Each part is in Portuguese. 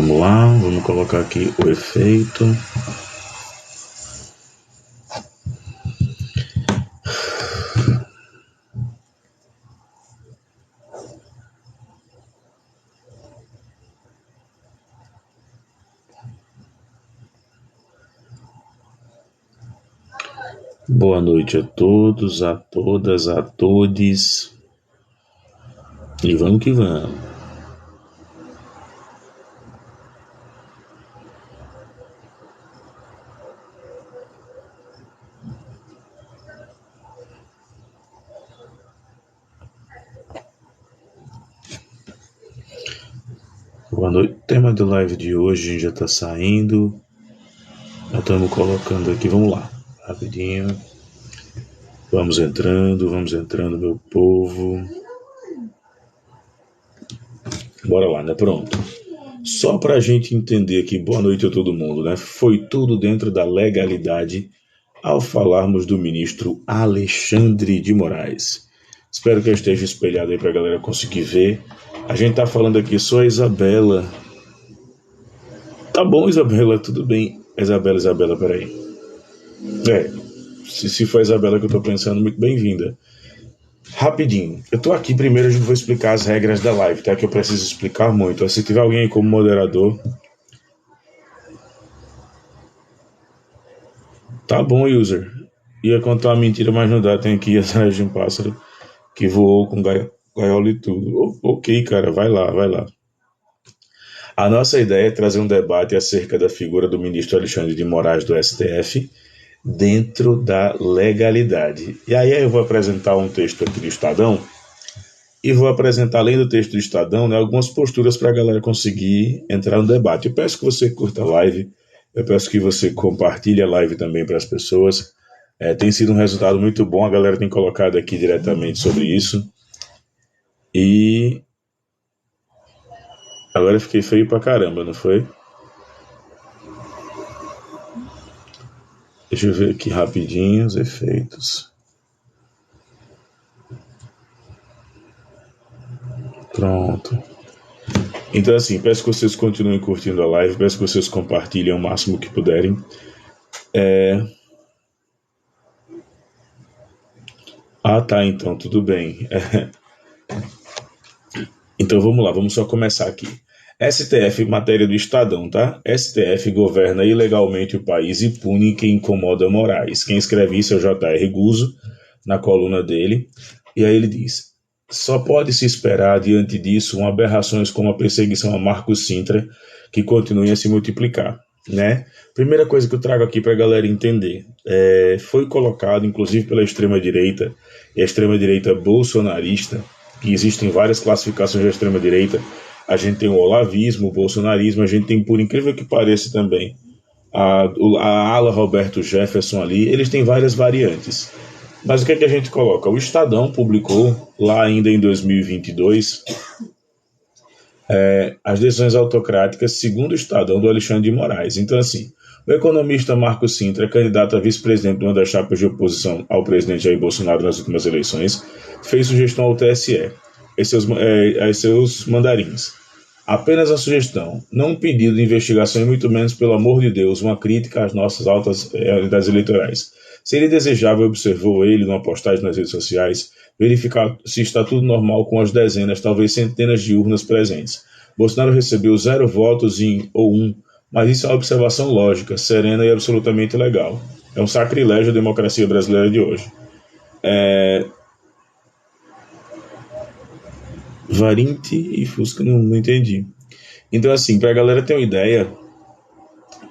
Vamos lá, vamos colocar aqui o efeito. Boa noite a todos, a todas, a todes. E vamos que vamos. Boa noite. O tema da live de hoje a gente já está saindo. Já estamos colocando aqui, vamos lá, rapidinho. Vamos entrando, meu povo. Bora lá, né? Pronto. Só para a gente entender aqui, boa noite a todo mundo, né? Foi tudo dentro da legalidade ao falarmos do ministro Alexandre de Moraes. Espero que eu esteja espelhado aí para a galera conseguir ver. A gente tá falando aqui só a Isabela. Tá bom, Isabela, tudo bem. Isabela, peraí. Se for a Isabela que eu tô pensando, muito bem-vinda. Rapidinho, eu tô aqui, primeiro a gente vai explicar as regras da live, tá? Que eu preciso explicar muito. Se tiver alguém aí como moderador... Tá bom, user. Ia contar uma mentira, mas não dá. Tem aqui atrás de um pássaro que voou com gaiola e tudo. Ok, cara, vai lá. A nossa ideia é trazer um debate acerca da figura do ministro Alexandre de Moraes do STF dentro da legalidade. E aí eu vou apresentar um texto aqui do Estadão e vou apresentar, além do texto do Estadão, né, algumas posturas para a galera conseguir entrar no debate. Eu peço que você curta a live, eu peço que você compartilhe a live também para as pessoas. Tem sido um resultado muito bom, a galera tem colocado aqui diretamente sobre isso. E agora eu fiquei feio pra caramba, não foi? Deixa eu ver aqui rapidinho os efeitos. Pronto. Então assim, peço que vocês continuem curtindo a live, peço que vocês compartilhem o máximo que puderem. Tá, então, tudo bem. Então vamos lá, vamos só começar aqui. STF, matéria do Estadão, tá? STF governa ilegalmente o país e pune quem incomoda Moraes. Quem escreve isso é o J.R. Guzzo, na coluna dele. E aí ele diz: só pode se esperar, diante disso, aberrações como a perseguição a Marcos Sintra, que continuem a se multiplicar, né? Primeira coisa que eu trago aqui para a galera entender, foi colocado, inclusive pela extrema-direita, e a extrema-direita bolsonarista, que existem várias classificações da extrema-direita. A gente tem o olavismo, o bolsonarismo, a gente tem, por incrível que pareça também, a ala Roberto Jefferson ali, eles têm várias variantes. Mas o que é que a gente coloca? O Estadão publicou, lá ainda em 2022, as decisões autocráticas, segundo o Estadão, do Alexandre de Moraes. Então, assim, o economista Marcos Sintra, candidato a vice-presidente de uma das chapas de oposição ao presidente Jair Bolsonaro nas últimas eleições, fez sugestão ao TSE, a seus mandarins. Apenas a sugestão, não um pedido de investigação e muito menos, pelo amor de Deus, uma crítica às nossas altas realidades eleitorais. Seria desejável, observou ele numa postagem nas redes sociais, verificar se está tudo normal com as dezenas, talvez centenas de urnas presentes. Bolsonaro recebeu 0 votos ou 1, mas isso é uma observação lógica, serena e absolutamente legal. É um sacrilégio a democracia brasileira de hoje. Varinte e Fusca, não entendi. Então, assim, para a galera ter uma ideia,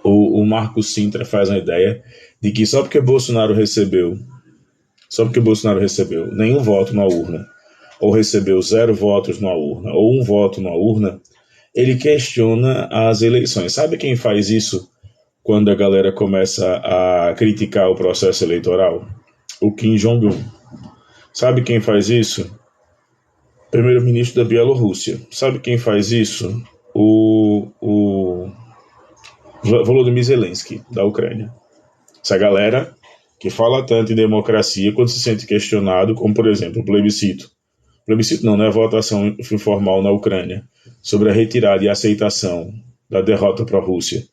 o Marcos Sintra faz uma ideia de que só porque Bolsonaro recebeu nenhum voto na urna, ou recebeu 0 votos na urna, ou 1 voto na urna, ele questiona as eleições. Sabe quem faz isso quando a galera começa a criticar o processo eleitoral? O Kim Jong-un. Sabe quem faz isso? Primeiro-ministro da Bielorrússia. Sabe quem faz isso? O Volodymyr Zelensky, da Ucrânia. Essa galera que fala tanto em democracia quando se sente questionado, como, por exemplo, o plebiscito. Plebiscito não, né? A votação informal na Ucrânia sobre a retirada e aceitação da derrota para a Rússia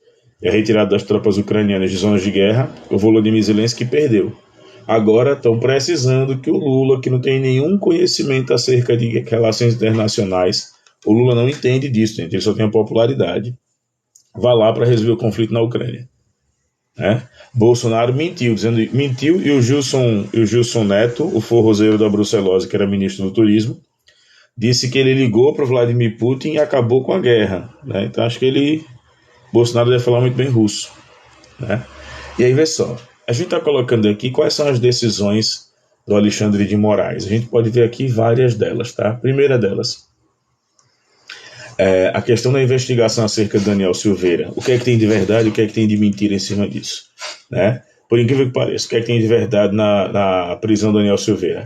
e a retirada das tropas ucranianas de zonas de guerra, o Volodymyr Zelensky perdeu. Agora estão precisando que o Lula, que não tem nenhum conhecimento acerca de relações internacionais, o Lula não entende disso, gente, ele só tem a popularidade, vá lá para resolver o conflito na Ucrânia. Bolsonaro mentiu, e o Gilson Neto, o forrozeiro da Brucelose, que era ministro do Turismo, disse que ele ligou para o Vladimir Putin e acabou com a guerra. Então acho que Bolsonaro deve falar muito bem russo. E aí, vê só, a gente está colocando aqui quais são as decisões do Alexandre de Moraes. A gente pode ver aqui várias delas, tá? Primeira delas, a questão da investigação acerca de Daniel Silveira. O que é que tem de verdade e o que é que tem de mentira em cima disso? Por incrível que pareça, o que é que tem de verdade na prisão do Daniel Silveira?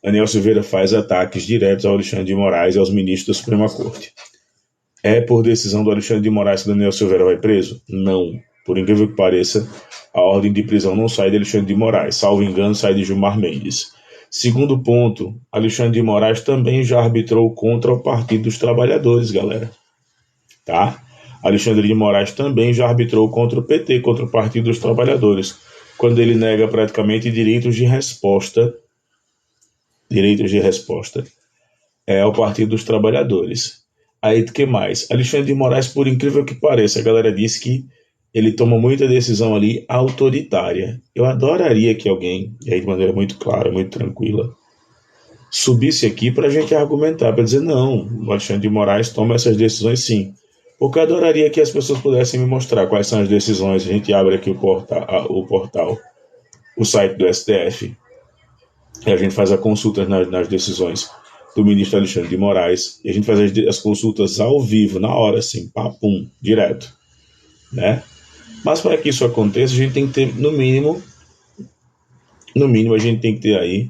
Daniel Silveira faz ataques diretos ao Alexandre de Moraes e aos ministros da Suprema Corte. É por decisão do Alexandre de Moraes que Daniel Silveira vai preso? Não. Por incrível que pareça, a ordem de prisão não sai de Alexandre de Moraes. Salvo engano, sai de Gilmar Mendes. Segundo ponto, Alexandre de Moraes também já arbitrou contra o Partido dos Trabalhadores, galera. Tá? Alexandre de Moraes também já arbitrou contra o PT, contra o Partido dos Trabalhadores, quando ele nega praticamente direitos de resposta ao Partido dos Trabalhadores. Aí, o que mais? Alexandre de Moraes, por incrível que pareça, a galera disse que ele toma muita decisão ali autoritária. Eu adoraria que alguém, e aí de maneira muito clara, muito tranquila, subisse aqui para a gente argumentar, para dizer, não, o Alexandre de Moraes toma essas decisões sim. Porque eu adoraria que as pessoas pudessem me mostrar quais são as decisões. A gente abre aqui o portal, o site do STF, e a gente faz a consulta nas decisões do ministro Alexandre de Moraes, e a gente faz as consultas ao vivo, na hora, assim, papum, direto, Mas para que isso aconteça, a gente tem que ter, no mínimo, a gente tem que ter aí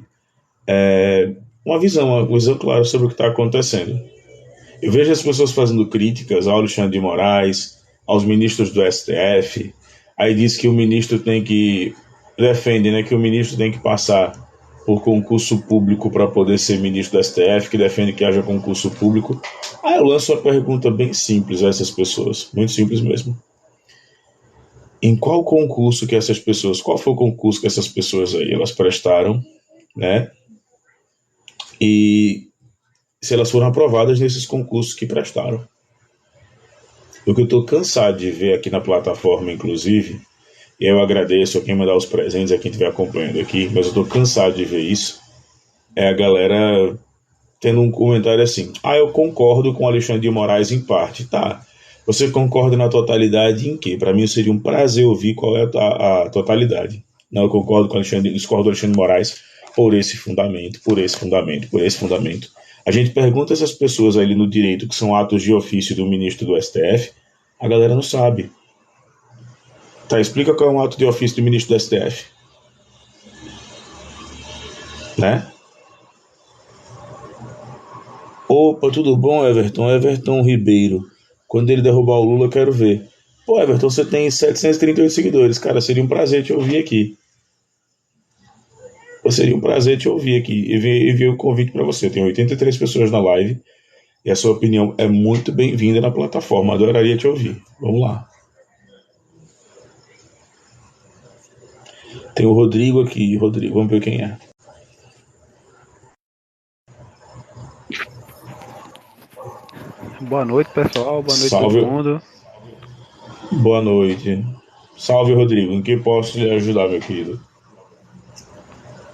uma visão clara sobre o que está acontecendo. Eu vejo as pessoas fazendo críticas ao Alexandre de Moraes, aos ministros do STF, aí diz que o ministro defende, que o ministro tem que passar por concurso público para poder ser ministro do STF, que defende que haja concurso público. Aí eu lanço uma pergunta bem simples a essas pessoas, muito simples mesmo. Qual foi o concurso que essas pessoas aí elas prestaram, E se elas foram aprovadas nesses concursos que prestaram. O que eu estou cansado de ver aqui na plataforma, inclusive, e eu agradeço a quem mandar os presentes, a quem estiver acompanhando aqui, mas eu estou cansado de ver isso, é a galera tendo um comentário assim, eu concordo com Alexandre de Moraes em parte. Tá, você concorda na totalidade em quê? Para mim seria um prazer ouvir qual é a totalidade. Não, eu concordo com discordo do Alexandre de Moraes por esse fundamento, por esse fundamento, por esse fundamento. A gente pergunta essas pessoas ali no direito que são atos de ofício do ministro do STF, a galera não sabe. Tá, explica qual é um ato de ofício do ministro do STF. Opa, tudo bom, Everton? Everton Ribeiro. Quando ele derrubar o Lula, eu quero ver. Pô, Everton, você tem 738 seguidores. Cara, seria um prazer te ouvir aqui. E ver o convite para você. Tem 83 pessoas na live. E a sua opinião é muito bem-vinda na plataforma. Adoraria te ouvir. Vamos lá. Tem o Rodrigo aqui. Rodrigo, vamos ver quem é. Boa noite, pessoal. Boa noite, todo mundo. Boa noite. Salve, Rodrigo. Em que posso lhe ajudar, meu querido?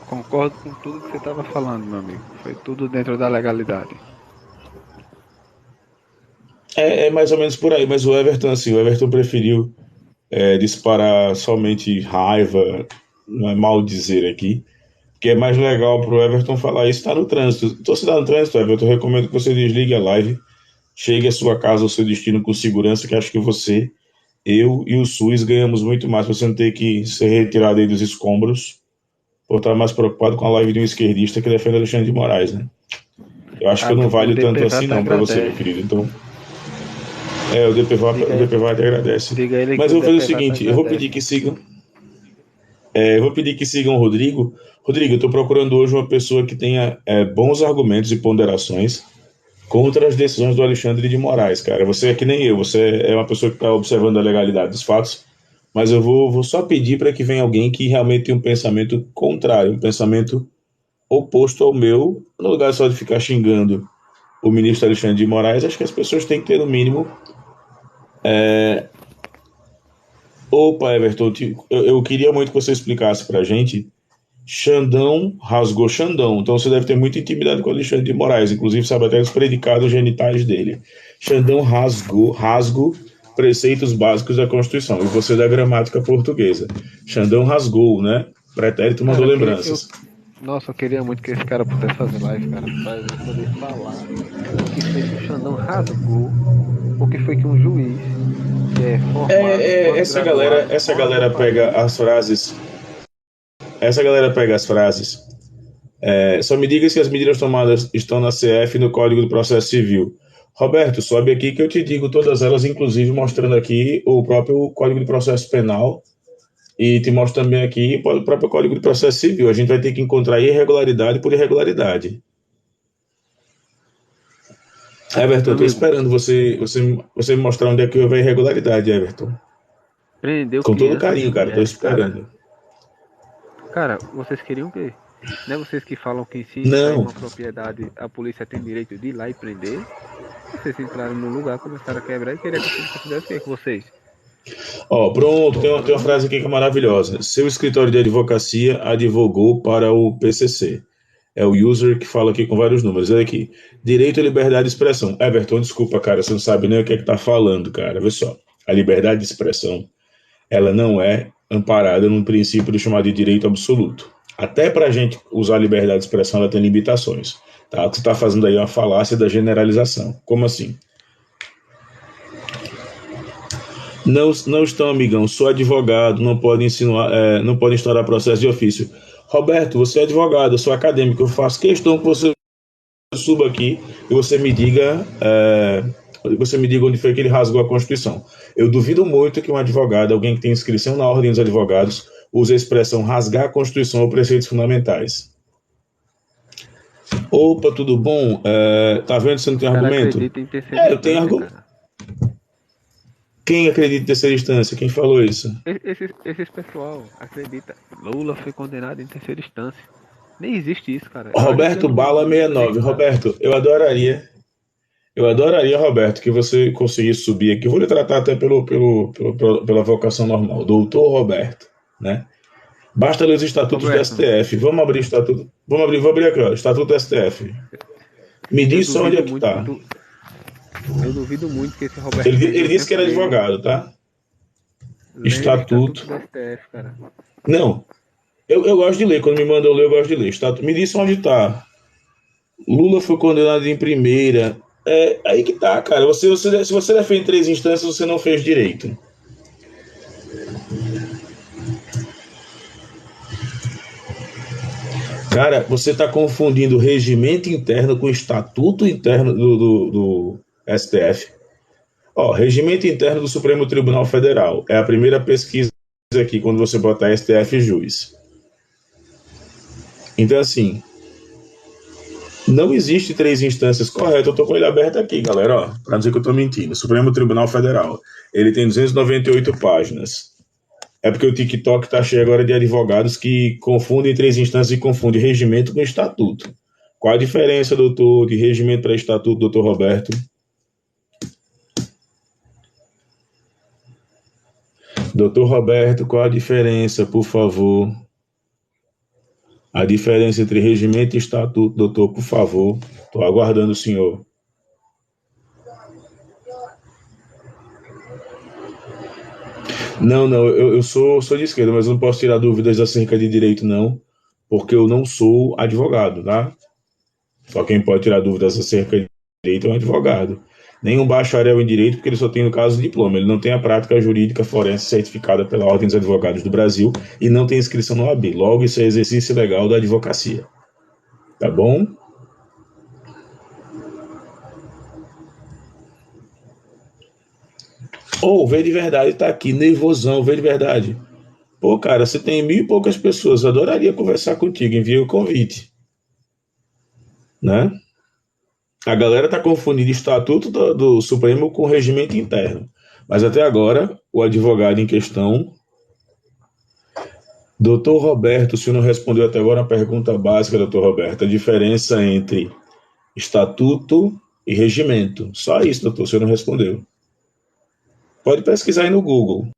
Concordo com tudo que você estava falando, meu amigo. Foi tudo dentro da legalidade. É mais ou menos por aí, mas o Everton preferiu disparar somente raiva, não é mal dizer aqui, que é mais legal pro Everton falar isso, tá no trânsito. Então, se tá no trânsito, Everton, eu recomendo que você desligue a live, chegue à sua casa, ao seu destino com segurança, que acho que você, eu e o SUS ganhamos muito mais, você não ter que ser retirado aí dos escombros, por estar mais preocupado com a live de um esquerdista que defende Alexandre de Moraes, Eu acho que eu não valho tanto assim não para você, meu querido, então... o DPVAT te agradece. Mas eu vou fazer o seguinte, eu vou pedir que sigam o Rodrigo. Rodrigo, eu estou procurando hoje uma pessoa que tenha bons argumentos e ponderações contra as decisões do Alexandre de Moraes, cara. Você é que nem eu, você é uma pessoa que está observando a legalidade dos fatos, mas eu vou só pedir para que venha alguém que realmente tenha um pensamento contrário, um pensamento oposto ao meu, no lugar só de ficar xingando o ministro Alexandre de Moraes. Acho que as pessoas têm que ter, no mínimo. Opa, Everton, eu queria muito que você explicasse pra gente. Xandão rasgou Xandão, então você deve ter muita intimidade com o Alexandre de Moraes, inclusive sabe até os predicados genitais dele. Xandão rasgo preceitos básicos da Constituição, e você da gramática portuguesa. Xandão rasgou, né? Pretérito mandou Cara, lembranças. nossa, eu queria muito que esse cara pudesse fazer live, cara, pra eu poder falar o que foi que o Xandão rasgou, o que foi que um juiz que é formado, pós-graduado Essa fora do galera pega país. as frases. Essa galera pega as frases. Só me diga se as medidas tomadas estão na CF e no Código do Processo Civil. Roberto, sobe aqui que eu te digo todas elas, inclusive mostrando aqui o próprio Código de Processo Penal e te mostro também aqui o próprio Código de Processo Civil. A gente vai ter que encontrar irregularidade por irregularidade. Everton, estou Amigo, esperando você me mostrar onde é que houve a irregularidade, Everton. prendeu Com todo crianças e carinho, cara, estou mulheres, cara. esperando. Cara, vocês queriam o quê? Não é vocês que falam que se invadir Não. uma propriedade, a polícia tem direito de ir lá e prender? Vocês entraram no lugar, começaram a quebrar e queriam que a polícia fizesse o quê com vocês? Ó, pronto, tem uma frase aqui que é maravilhosa. Seu escritório de advocacia advogou para o PCC. É o user que fala aqui com vários números. Olha aqui. Direito à liberdade de expressão. Everton, desculpa, cara, você não sabe nem o que é que tá falando, cara. Vê só. A liberdade de expressão, ela não é amparada num princípio chamado de direito absoluto. Até para a gente usar a liberdade de expressão, ela tem limitações. Tá? O que você está fazendo aí é uma falácia da generalização. Como assim? Não estão, amigão. Sou advogado, não pode insinuar, não pode instaurar processo de ofício. Roberto, você é advogado, eu sou acadêmico, eu faço questão que você suba aqui e você me diga onde foi que ele rasgou a Constituição. Eu duvido muito que um advogado, alguém que tem inscrição na Ordem dos Advogados, use a expressão rasgar a Constituição ou preceitos fundamentais. Opa, tudo bom? Tá vendo se não tem O cara argumento? acredita em terceira Eu tenho instância, argumento. cara. Quem acredita em terceira instância? Quem falou isso? Esses pessoal acredita. Lula foi condenado em terceira instância. Nem existe isso, cara. Olha que eu Roberto Bala não sou 69. advogado. Roberto, eu adoraria, Roberto, que você conseguisse subir aqui. Eu vou lhe tratar até pela vocação normal. Doutor Roberto, né? Basta ler os estatutos do Roberto, STF. Vamos abrir o estatuto. Vou abrir aqui, ó, estatuto do STF. Me eu diz só onde é duvido que muito que tá. tu. Eu duvido muito que esse Roberto Ele perdeu o disse que tempo era dele advogado, tá? lendo o estatuto Estatuto. do STF, cara. Não, eu gosto de ler. Quando me mandam ler, eu gosto de ler. Estatuto. Me diz só onde tá. Lula foi condenado em primeira. É aí que tá, cara. Se você defende três instâncias, você não fez direito. Cara, você está confundindo regimento interno com estatuto interno do STF. Ó, regimento interno do Supremo Tribunal Federal. É a primeira pesquisa aqui quando você botar STF juiz. Então, assim, não existe três instâncias corretas. Eu tô com ele aberto aqui, galera, ó, para dizer que eu tô mentindo. Supremo Tribunal Federal. Ele tem 298 páginas. É porque o TikTok tá cheio agora de advogados que confundem três instâncias e confundem regimento com estatuto. Qual a diferença, doutor, de regimento para estatuto, doutor Roberto? Doutor Roberto, qual a diferença, por favor? A diferença entre regimento e estatuto, doutor, por favor. Estou aguardando o senhor. Não, eu sou de esquerda, mas eu não posso tirar dúvidas acerca de direito, não, porque eu não sou advogado, tá? Só quem pode tirar dúvidas acerca de direito é um advogado. Nem um bacharel em direito, porque ele só tem, no caso, diploma. Ele não tem a prática jurídica forense certificada pela Ordem dos Advogados do Brasil e não tem inscrição no AB. Logo, isso é exercício legal da advocacia. Tá bom? Ou, vê de verdade, tá aqui, nervosão, vê de verdade. Pô, cara, você tem 1.000 e poucas pessoas, eu adoraria conversar contigo, envia o convite. Né? A galera está confundindo estatuto do Supremo com regimento interno. Mas até agora, o advogado em questão, doutor Roberto, se não respondeu até agora a pergunta básica, doutor Roberto, a diferença entre estatuto e regimento. Só isso, doutor, você não respondeu. Pode pesquisar aí no Google.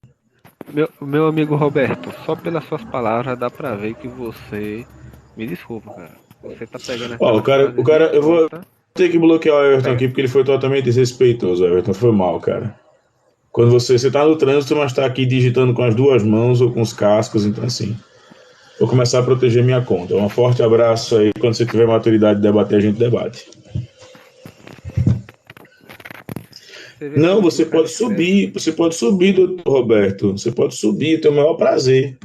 Meu amigo Roberto, só pelas suas palavras dá pra ver que você. Me desculpa, cara. Você tá pegando Ó, aquelas frases eu vou escrotas. ter que bloquear o Everton Pega. aqui porque ele foi totalmente desrespeitoso. O Everton foi mal, cara. Quando você tá no trânsito, mas tá aqui digitando com as duas mãos ou com os cascos, então assim. Vou começar a proteger minha conta. Um forte abraço aí. Quando você tiver maturidade de debater, a gente debate. Você vê Não, como o cara escreve. você pode subir, doutor Roberto. Você pode subir, tenho o maior prazer.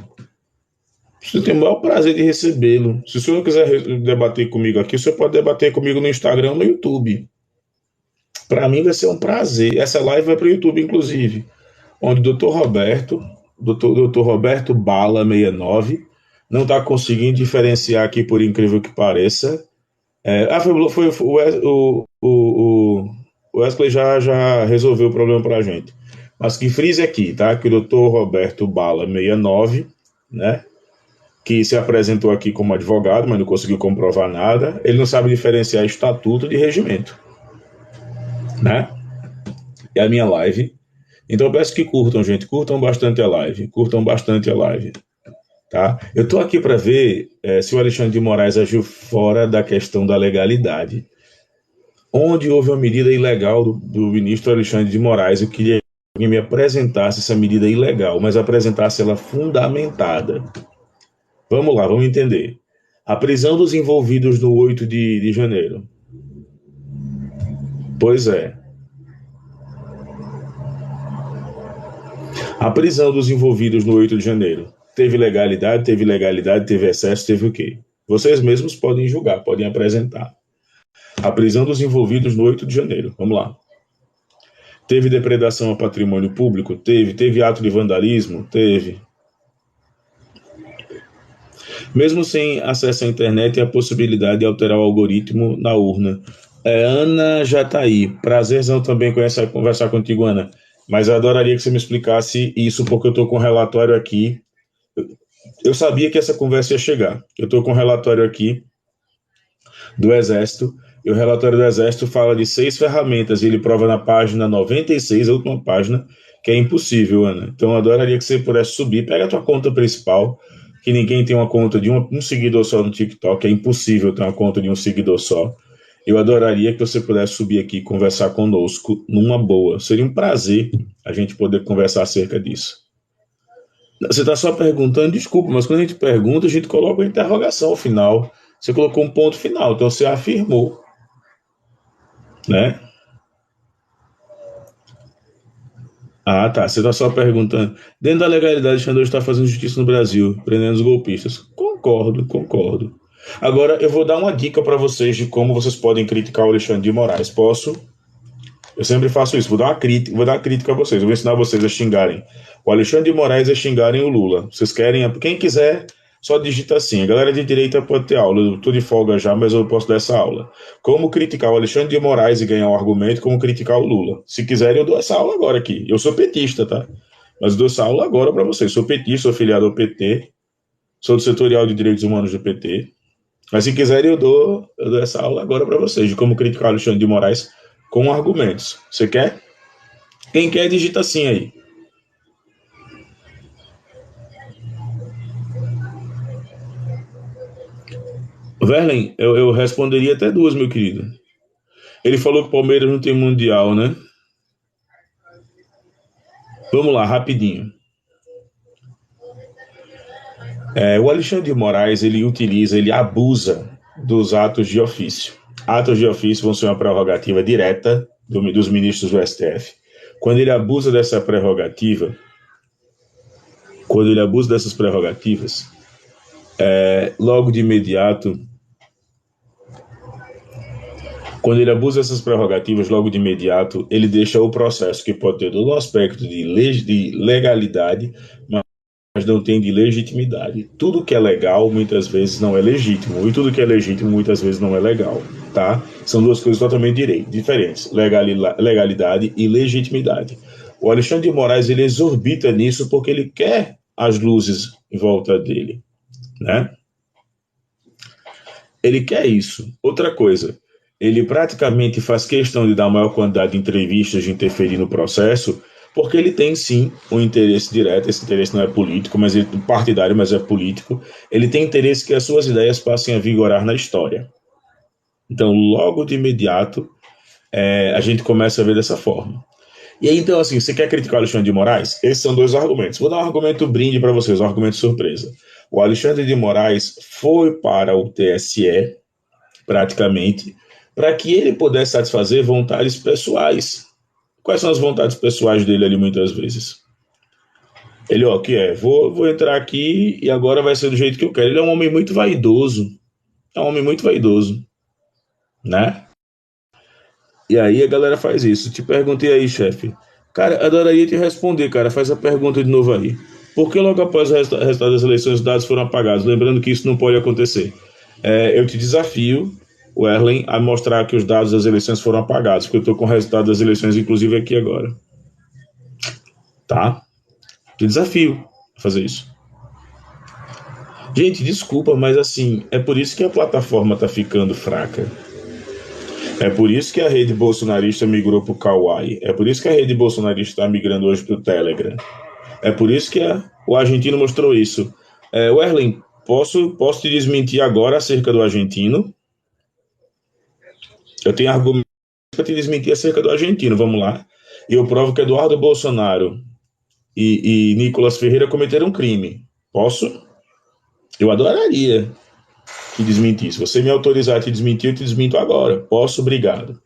Você tem o maior prazer de recebê-lo. Se o senhor quiser debater comigo aqui, o senhor pode debater comigo no Instagram ou no YouTube. Para mim vai ser um prazer. Essa live vai para o YouTube, inclusive, onde o doutor Roberto, doutor Roberto Bala 69, não está conseguindo diferenciar aqui, por incrível que pareça. O Wesley já resolveu o problema para a gente. Mas que frise aqui, tá? Que o doutor Roberto Bala 69, né? Que se apresentou aqui como advogado, mas não conseguiu comprovar nada. Ele não sabe diferenciar estatuto de regimento, né? É a minha live. Então eu peço que curtam, gente. Curtam bastante a live. Curtam bastante a live. Tá? Eu estou aqui para ver se o Alexandre de Moraes agiu fora da questão da legalidade. Onde houve uma medida ilegal do ministro Alexandre de Moraes, eu queria que alguém me apresentasse essa medida ilegal, mas apresentasse ela fundamentada. Vamos lá, vamos entender. A prisão dos envolvidos no 8 de janeiro. Pois é. A prisão dos envolvidos no 8 de janeiro. Teve legalidade, teve excesso, teve o quê? Vocês mesmos podem julgar, podem apresentar. A prisão dos envolvidos no 8 de janeiro. Vamos lá. Teve depredação ao patrimônio público? Teve ato de vandalismo? Teve. Mesmo sem acesso à internet e a possibilidade de alterar o algoritmo na urna. Ana já está aí. Prazerzão também conversar contigo, Ana. Mas eu adoraria que você me explicasse isso, porque eu estou com um relatório aqui. Eu sabia que essa conversa ia chegar. Eu estou com um relatório aqui do Exército, e o relatório do Exército fala de 6 ferramentas, e ele prova na página 96, a última página, que é impossível, Ana. Então eu adoraria que você pudesse subir. Pega a tua conta principal, que ninguém tem uma conta de um seguidor só no TikTok, é impossível ter uma conta de um seguidor só. Eu adoraria que você pudesse subir aqui e conversar conosco numa boa. Seria um prazer a gente poder conversar acerca disso. Você está só perguntando, desculpa, mas quando a gente pergunta, a gente coloca uma interrogação ao final. Você colocou um ponto final, então você afirmou, né? Ah, tá. Você está só perguntando. Dentro da legalidade, Xandão está fazendo justiça no Brasil, prendendo os golpistas. Concordo, concordo. Agora, eu vou dar uma dica para vocês de como vocês podem criticar o Alexandre de Moraes. Posso? Eu sempre faço isso. Vou dar uma crítica a vocês. Eu vou ensinar vocês a xingarem o Alexandre de Moraes e a xingarem o Lula. Vocês querem? Quem quiser, só digita assim. A galera de direita pode ter aula. Eu estou de folga já, mas eu posso dar essa aula. Como criticar o Alexandre de Moraes e ganhar um argumento, como criticar o Lula. Se quiserem, eu dou essa aula agora aqui. Eu sou petista, tá? Mas eu dou essa aula agora para vocês. Sou petista, sou filiado ao PT. Sou do setorial de direitos humanos do PT. Mas se quiserem, eu dou essa aula agora para vocês, de como criticar o Alexandre de Moraes com argumentos. Você quer? Quem quer, digita sim aí. Verlen, eu responderia até duas, meu querido. Ele falou que o Palmeiras não tem mundial, né? Vamos lá, rapidinho. O Alexandre de Moraes, ele abusa dos atos de ofício. Atos de ofício vão ser uma prerrogativa direta dos ministros do STF. Quando ele abusa dessa prerrogativa, logo de imediato, ele deixa o processo, que pode ter todo um aspecto de legalidade, mas não tem de legitimidade. Tudo que é legal, muitas vezes, não é legítimo. E tudo que é legítimo, muitas vezes, não é legal. tá? São duas coisas totalmente diferentes, legalidade e legitimidade. O Alexandre de Moraes, ele exorbita nisso porque ele quer as luzes em volta dele, né? Ele quer isso. Outra coisa, ele praticamente faz questão de dar a maior quantidade de entrevistas, de interferir no processo, porque ele tem sim um interesse direto. Esse interesse não é político, mas partidário, mas é político. Ele tem interesse que as suas ideias passem a vigorar na história. Então, logo de imediato, a gente começa a ver dessa forma. E aí, então, assim, você quer criticar o Alexandre de Moraes? Esses são dois argumentos. Vou dar um argumento brinde para vocês, um argumento surpresa. O Alexandre de Moraes foi para o TSE, praticamente, para que ele pudesse satisfazer vontades pessoais. Quais são as vontades pessoais dele ali, muitas vezes? Ele, vou entrar aqui e agora vai ser do jeito que eu quero. Ele é um homem muito vaidoso. É um homem muito vaidoso, né? E aí a galera faz isso. Te perguntei aí, chefe. Cara, adoraria te responder, cara. Faz a pergunta de novo aí. Por que logo após o resultado das eleições os dados foram apagados? Lembrando que isso não pode acontecer. Eu te desafio, o Erlen, a mostrar que os dados das eleições foram apagados, porque eu estou com o resultado das eleições, inclusive, aqui agora. Tá? Te desafio a fazer isso. Gente, desculpa, mas assim, é por isso que a plataforma tá ficando fraca. É por isso que a rede bolsonarista migrou para o Kawaii. É por isso que a rede bolsonarista está migrando hoje para o Telegram. É por isso que o argentino mostrou isso. Werlen, posso te desmentir agora acerca do argentino? Eu tenho argumentos para te desmentir acerca do argentino. Vamos lá. E eu provo que Eduardo Bolsonaro e Nicolas Ferreira cometeram crime. Posso? Eu adoraria te desmentir. Se você me autorizar a te desmentir, eu te desminto agora. Posso? Obrigado.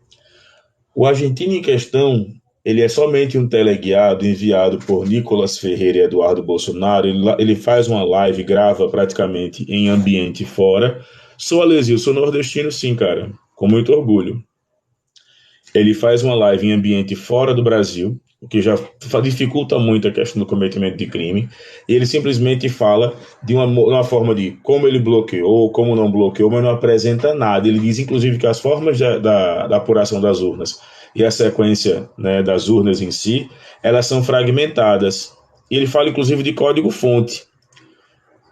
O argentino em questão, ele é somente um teleguiado enviado por Nicolas Ferreira e Eduardo Bolsonaro. Ele faz uma live, grava praticamente em ambiente fora. Sou Alesio, sou nordestino sim, cara, com muito orgulho. Ele faz uma live em ambiente fora do Brasil, o que já dificulta muito a questão do cometimento de crime, e ele simplesmente fala de uma forma de como ele bloqueou, como não bloqueou, mas não apresenta nada. Ele diz, inclusive, que as formas da apuração das urnas e a sequência, né, das urnas em si, elas são fragmentadas. E ele fala, inclusive, de código-fonte.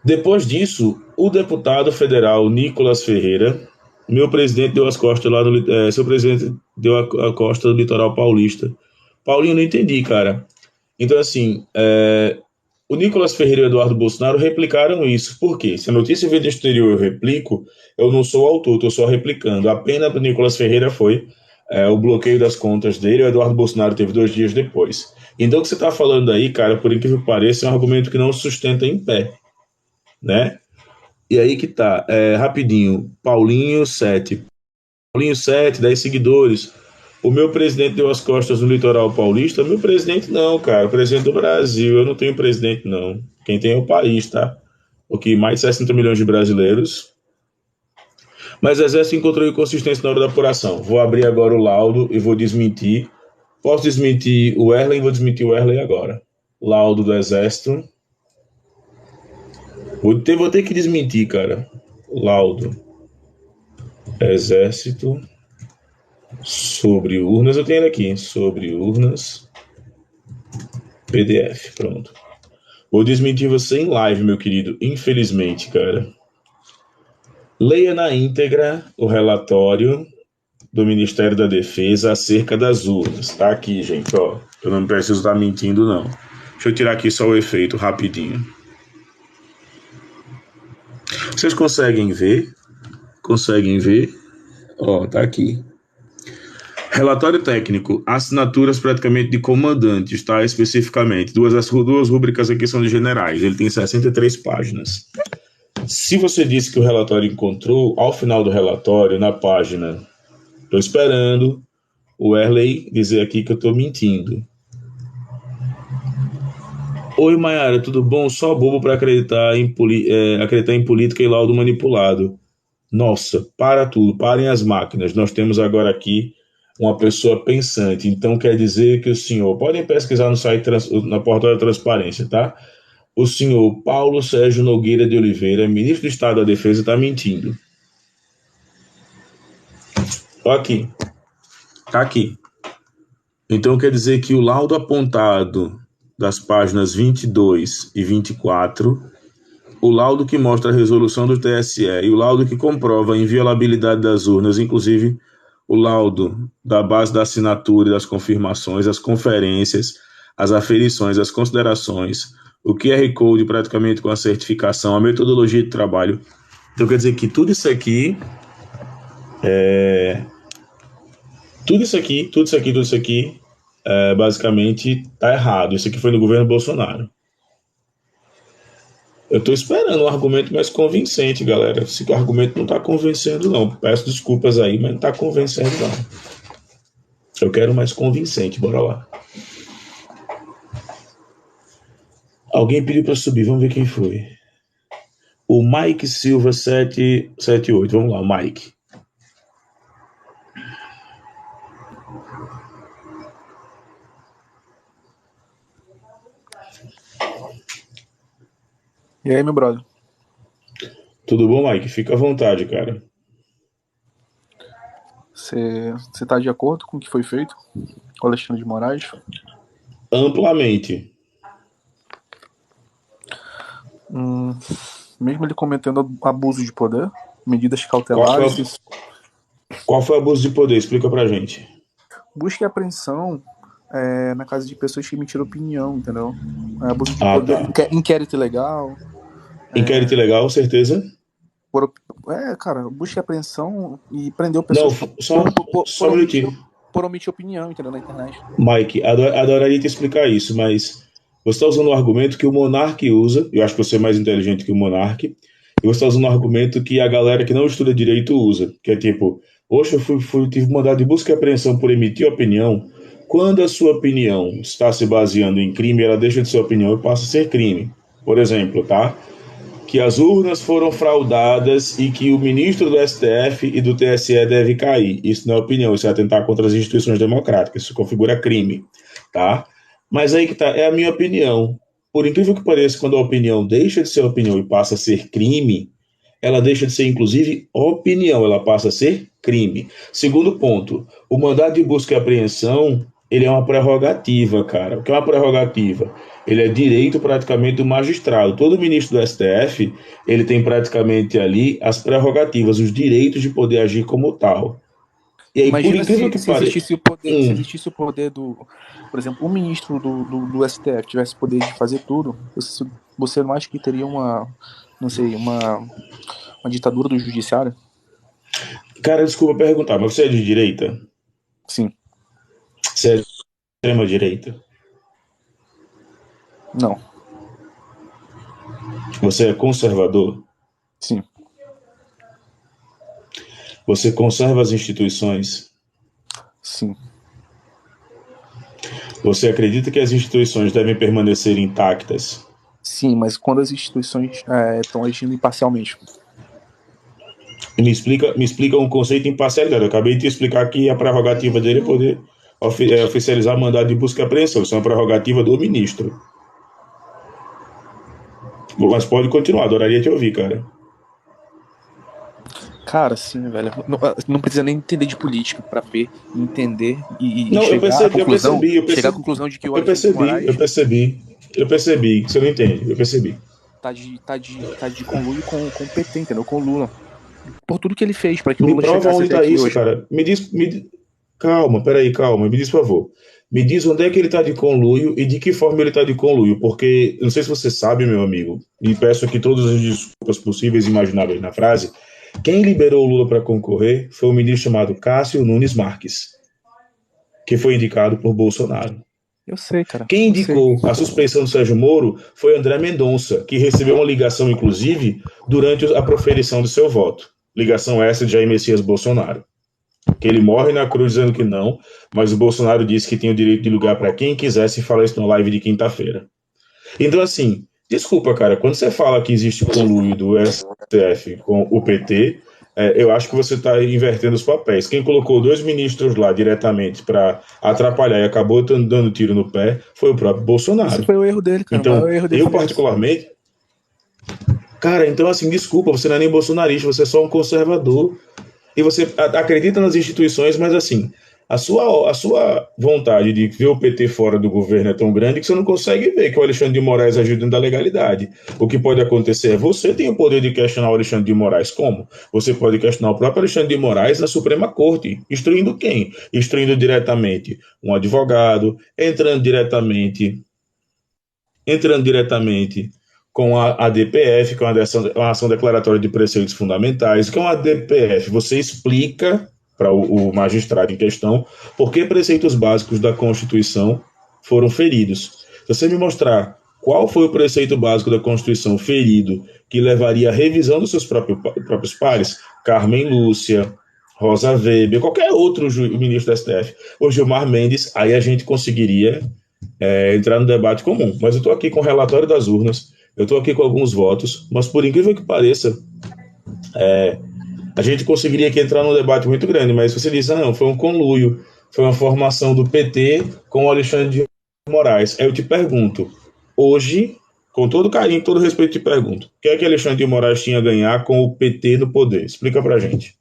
Depois disso, o deputado federal Nicolas Ferreira, meu presidente deu as costas lá no... seu presidente deu a costa do litoral paulista. Paulinho, não entendi, cara. Então, assim, o Nicolas Ferreira e o Eduardo Bolsonaro replicaram isso. Por quê? Se a notícia veio do exterior eu replico, eu não sou o autor, estou só replicando. A pena para o Nicolas Ferreira foi o bloqueio das contas dele, o Eduardo Bolsonaro teve 2 dias depois. Então, o que você está falando aí, cara, por incrível que pareça, é um argumento que não sustenta em pé, né? E aí que tá, rapidinho, Paulinho 7, 10 seguidores. O meu presidente deu as costas no litoral paulista? Meu presidente não, cara. O presidente do Brasil. Eu não tenho presidente, não. Quem tem é o país, tá? Porque mais de 60 milhões de brasileiros. Mas o Exército encontrou inconsistência na hora da apuração. Vou abrir agora o laudo e vou desmentir. Posso desmentir o Erlen? Vou desmentir o Erlen agora. Laudo do Exército. Vou ter que desmentir, cara. Laudo. Exército. Sobre urnas, eu tenho ele aqui. Sobre urnas. PDF, pronto. Vou desmentir você em live, meu querido. Infelizmente, cara. Leia na íntegra o relatório do Ministério da Defesa acerca das urnas. Tá aqui, gente, ó. Eu não preciso estar mentindo, não. Deixa eu tirar aqui só o efeito rapidinho. Vocês conseguem ver? Conseguem ver? Ó, tá aqui. Relatório técnico, assinaturas praticamente de comandantes, tá? Especificamente. Duas rúbricas aqui são de generais. Ele tem 63 páginas. Se você disse que o relatório encontrou, ao final do relatório, na página... Estou esperando o Erley dizer aqui que eu estou mentindo. Oi, Mayara, tudo bom? Só bobo para acreditar em política e laudo manipulado. Nossa, para tudo, parem as máquinas. Nós temos agora aqui uma pessoa pensante. Então quer dizer que o senhor... Podem pesquisar no site, na portal da transparência, tá? O senhor Paulo Sérgio Nogueira de Oliveira, ministro do Estado da Defesa, está mentindo. Ó aqui, tá aqui. Então quer dizer que o laudo apontado das páginas 22 e 24, o laudo que mostra a resolução do TSE e o laudo que comprova a inviolabilidade das urnas, inclusive o laudo da base da assinatura e das confirmações, as conferências, as aferições, as considerações, o QR Code praticamente com a certificação, a metodologia de trabalho. Então quer dizer que tudo isso aqui basicamente tá errado. Isso aqui foi no governo Bolsonaro. Eu estou esperando um argumento mais convincente, galera. Esse argumento não está convencendo, não. Peço desculpas aí, mas não está convencendo, não. Eu quero mais convincente, bora lá. Alguém pediu para subir, vamos ver quem foi. O Mike Silva 778. Vamos lá, Mike. E aí, meu brother? Tudo bom, Mike? Fica à vontade, cara. Você tá de acordo com o que foi feito com o Alexandre de Moraes? Amplamente. Mesmo ele cometendo abuso de poder, medidas cautelares... Qual foi o abuso de poder? Explica pra gente. Busca e apreensão na casa de pessoas que emitiram opinião, entendeu? Abuso de poder, tá. Inquérito ilegal. Inquérito ilegal, certeza? Cara, busca e apreensão e prendeu pessoas... Não, só um minutinho. Por omitir opinião, entendeu? Na internet. Mike, adoraria te explicar isso, mas você está usando um argumento que o Monark usa, eu acho que você é mais inteligente que o Monark, e você está usando um argumento que a galera que não estuda direito usa, que é tipo, hoje eu tive mandado de busca e apreensão por emitir opinião. Quando a sua opinião está se baseando em crime, ela deixa de ser opinião e passa a ser crime. Por exemplo, tá? Que as urnas foram fraudadas e que o ministro do STF e do TSE deve cair. Isso não é opinião, isso é atentar contra as instituições democráticas, isso configura crime, tá? Mas aí que tá, é a minha opinião. Por incrível que pareça, quando a opinião deixa de ser opinião e passa a ser crime, ela deixa de ser, inclusive, opinião, ela passa a ser crime. Segundo ponto, o mandado de busca e apreensão, ele é uma prerrogativa, cara. O que é uma prerrogativa? Ele é direito praticamente do magistrado. Todo ministro do STF, ele tem praticamente ali as prerrogativas, os direitos de poder agir como tal. E aí, imagina se existisse o poder do... Por exemplo, o ministro do STF tivesse o poder de fazer tudo, você não acha que teria uma ditadura do judiciário? Cara, desculpa perguntar, mas você é de direita? Sim. Você é de extrema direita? Não. Você é conservador? Sim. Você conserva as instituições? Sim. Você acredita que as instituições devem permanecer intactas? Sim, mas quando as instituições estão agindo imparcialmente. Me explica um conceito de imparcialidade. Eu acabei de te explicar que a prerrogativa dele é poder oficializar mandado de busca e apreensão. Isso é uma prerrogativa do ministro. Mas pode continuar, adoraria te ouvir, cara. Cara, sim, velho. Não precisa nem entender de política pra ver, entender e não, chegar chegar à conclusão de que o Alexandre de Moraes... Eu percebi que você não entende, eu percebi. Tá de conluio com o PT, entendeu? Com o Lula. Por tudo que ele fez pra que o Lula chegasse até aqui hoje. Me prova onde tá isso, cara. Calma, me diz, por favor. Me diz onde é que ele tá de conluio e de que forma ele tá de conluio, porque, não sei se você sabe, meu amigo, e peço aqui todas as desculpas possíveis e imagináveis na frase, quem liberou o Lula para concorrer foi um ministro chamado Cássio Nunes Marques, que foi indicado por Bolsonaro. Eu sei, cara. Quem indicou a suspeição do Sérgio Moro foi André Mendonça, que recebeu uma ligação, inclusive, durante a proferição do seu voto. Ligação essa de Jair Messias Bolsonaro. Que ele morre na cruz dizendo que não, mas o Bolsonaro disse que tinha o direito de ligar para quem quisesse e falar isso na live de quinta-feira. Então, assim, desculpa, cara, quando você fala que existe conluio do STF com o PT, eu acho que você está invertendo os papéis. Quem colocou 2 ministros lá diretamente para atrapalhar e acabou dando tiro no pé foi o próprio Bolsonaro. Esse foi o erro dele, cara. Então, erro dele eu particularmente... Cara, então assim, desculpa, você não é nem bolsonarista, você é só um conservador. e você acredita nas instituições, mas assim, a sua vontade de ver o PT fora do governo é tão grande que você não consegue ver que o Alexandre de Moraes agiu dentro da legalidade. O que pode acontecer é você tem o poder de questionar o Alexandre de Moraes. Como? Você pode questionar o próprio Alexandre de Moraes na Suprema Corte. Instruindo quem? Instruindo diretamente um advogado, entrando diretamente com a DPF, que é uma ação declaratória de preceitos fundamentais. O que é uma DPF? Você explica para o magistrado em questão por que preceitos básicos da Constituição foram feridos. Se você me mostrar qual foi o preceito básico da Constituição ferido que levaria à revisão dos seus próprios pares, Carmen Lúcia, Rosa Weber, qualquer outro ministro do STF, ou Gilmar Mendes, aí a gente conseguiria entrar no debate comum. Mas eu estou aqui com o relatório das urnas, eu estou aqui com alguns votos, mas por incrível que pareça, a gente conseguiria aqui entrar num debate muito grande, mas você diz, não, foi um conluio, foi uma formação do PT com o Alexandre de Moraes. Aí eu te pergunto, hoje, com todo carinho, todo respeito, te pergunto, o que é que Alexandre de Moraes tinha a ganhar com o PT no poder? Explica pra gente.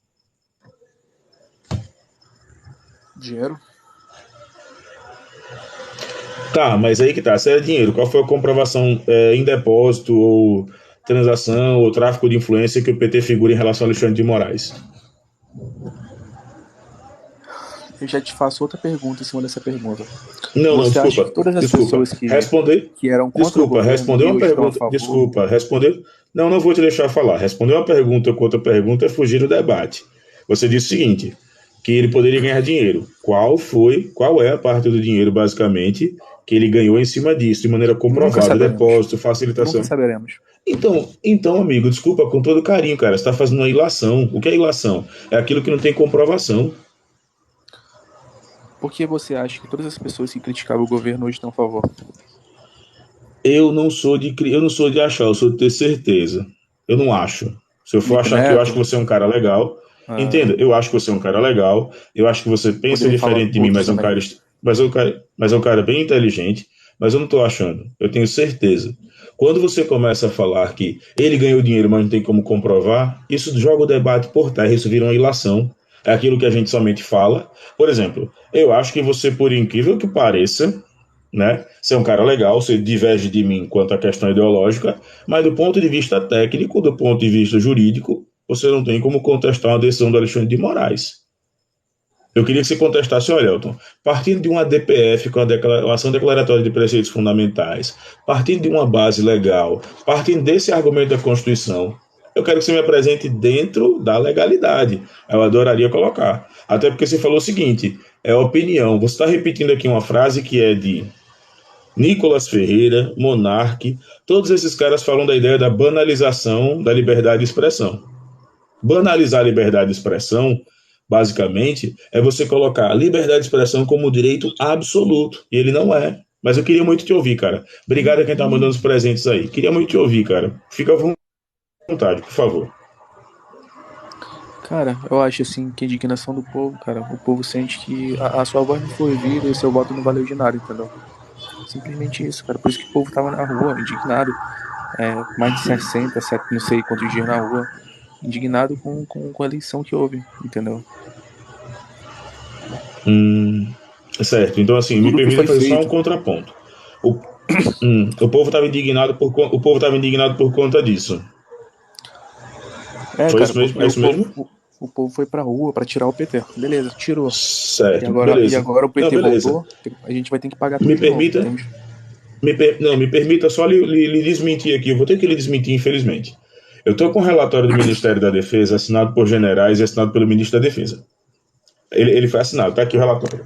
Dinheiro. Tá, mas aí que tá, se é dinheiro, qual foi a comprovação em depósito ou transação ou tráfico de influência que o PT figura em relação ao Alexandre de Moraes? Eu já te faço outra pergunta em cima dessa pergunta. Não, Você desculpa. acha que todas as pessoas que eram contra o governo responder uma pergunta. Desculpa, responder. Não vou te deixar falar. Responder uma pergunta com outra pergunta é fugir do debate. Você disse o seguinte, que ele poderia ganhar dinheiro. Qual é a parte do dinheiro, basicamente, que ele ganhou em cima disso, de maneira comprovada, depósito, facilitação? Nunca saberemos. Então, amigo, desculpa, com todo carinho, cara, você está fazendo uma ilação. O que é ilação? É aquilo que não tem comprovação. Por que você acha que todas as pessoas que criticavam o governo hoje estão a favor? Eu não sou de achar, eu sou de ter certeza. Eu não acho. Se eu for achar que eu acho que você é um cara legal, entenda, eu acho que você é um cara legal, eu acho que você pensa diferente de mim, mas é um cara bem inteligente, mas eu não estou achando. Eu tenho certeza. Quando você começa a falar que ele ganhou dinheiro, mas não tem como comprovar, isso joga o debate por terra, isso vira uma ilação. É aquilo que a gente somente fala. Por exemplo, eu acho que você, por incrível que pareça, né, você é um cara legal, você diverge de mim quanto à questão ideológica, mas do ponto de vista técnico, do ponto de vista jurídico, você não tem como contestar uma decisão do Alexandre de Moraes. Eu queria que você contestasse, olha, Elton, partindo de uma DPF com a ação declaratória de preceitos fundamentais, partindo de uma base legal, partindo desse argumento da Constituição, eu quero que você me apresente dentro da legalidade. Eu adoraria colocar. Até porque você falou o seguinte, é opinião. Você está repetindo aqui uma frase que é de Nicolas Ferreira, Monarque, todos esses caras falam da ideia da banalização da liberdade de expressão. Banalizar a liberdade de expressão, basicamente, é você colocar a liberdade de expressão como direito absoluto. E ele não é. Mas eu queria muito te ouvir, cara. Obrigado a quem tá mandando os presentes aí. Queria muito te ouvir, cara. Fica à vontade, por favor. Cara, eu acho assim que a indignação do povo, cara, o povo sente que a sua voz não foi ouvida e o seu voto não valeu de nada, entendeu? Simplesmente isso, cara. Por isso que o povo tava na rua, indignado. Mais de 60, não sei quantos dias na rua, indignado com a eleição que houve, entendeu? Certo, então assim, me permita fazer só um contraponto. O povo estava indignado por conta disso. Foi cara, isso mesmo? O povo foi pra rua pra tirar o PT. Beleza, tirou. Certo, e agora o PT voltou, a gente vai ter que pagar tudo. Me permita só lhe desmentir aqui. Eu vou ter que lhe desmentir, infelizmente. Eu estou com o relatório do Ministério da Defesa assinado por generais e assinado pelo Ministro da Defesa. Ele foi assinado, está aqui o relatório.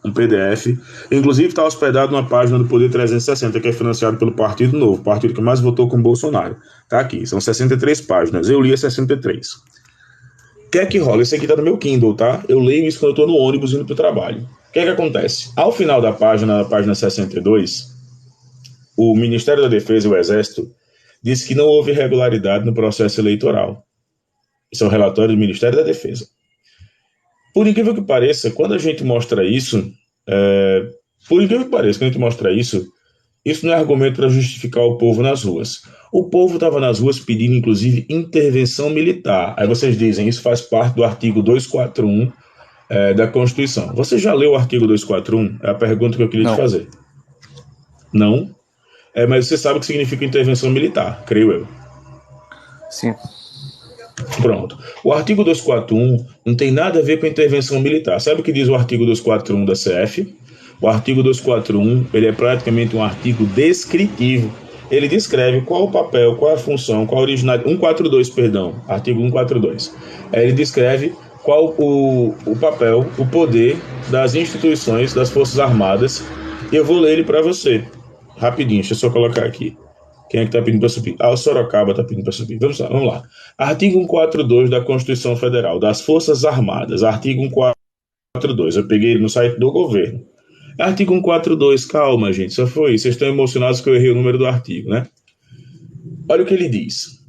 Um PDF. Inclusive está hospedado numa página do Poder 360, que é financiado pelo Partido Novo, o partido que mais votou com Bolsonaro. Está aqui, são 63 páginas. Eu li as 63. O que é que rola? Isso aqui está no meu Kindle, tá? Eu leio isso quando eu estou no ônibus indo para o trabalho. O que é que acontece? Ao final da página, na página 62, o Ministério da Defesa e o Exército disse que não houve irregularidade no processo eleitoral. Isso é um relatório do Ministério da Defesa. Por incrível que pareça, quando a gente mostra isso, Isso não é argumento para justificar o povo nas ruas. O povo estava nas ruas pedindo, inclusive, intervenção militar. Aí vocês dizem, isso faz parte do artigo 241 da Constituição. Você já leu o artigo 241? É a pergunta que eu queria te fazer. Não? Mas você sabe o que significa intervenção militar, creio eu. Sim. Pronto. O artigo 241 não tem nada a ver com intervenção militar. Sabe o que diz o artigo 241 da CF? O artigo 241, ele é praticamente um artigo descritivo. Ele descreve qual o papel, qual a função, qual a originalidade... 142, perdão. Artigo 142. Ele descreve qual o papel, o poder das instituições, das Forças Armadas. E eu vou ler ele para você. Rapidinho, deixa eu só colocar aqui. Quem é que está pedindo para subir? O Sorocaba está pedindo para subir. Vamos lá. Artigo 142 da Constituição Federal, das Forças Armadas. Artigo 142. Eu peguei ele no site do governo. Artigo 142. Calma, gente. Só foi isso. Vocês estão emocionados que eu errei o número do artigo, né? Olha o que ele diz.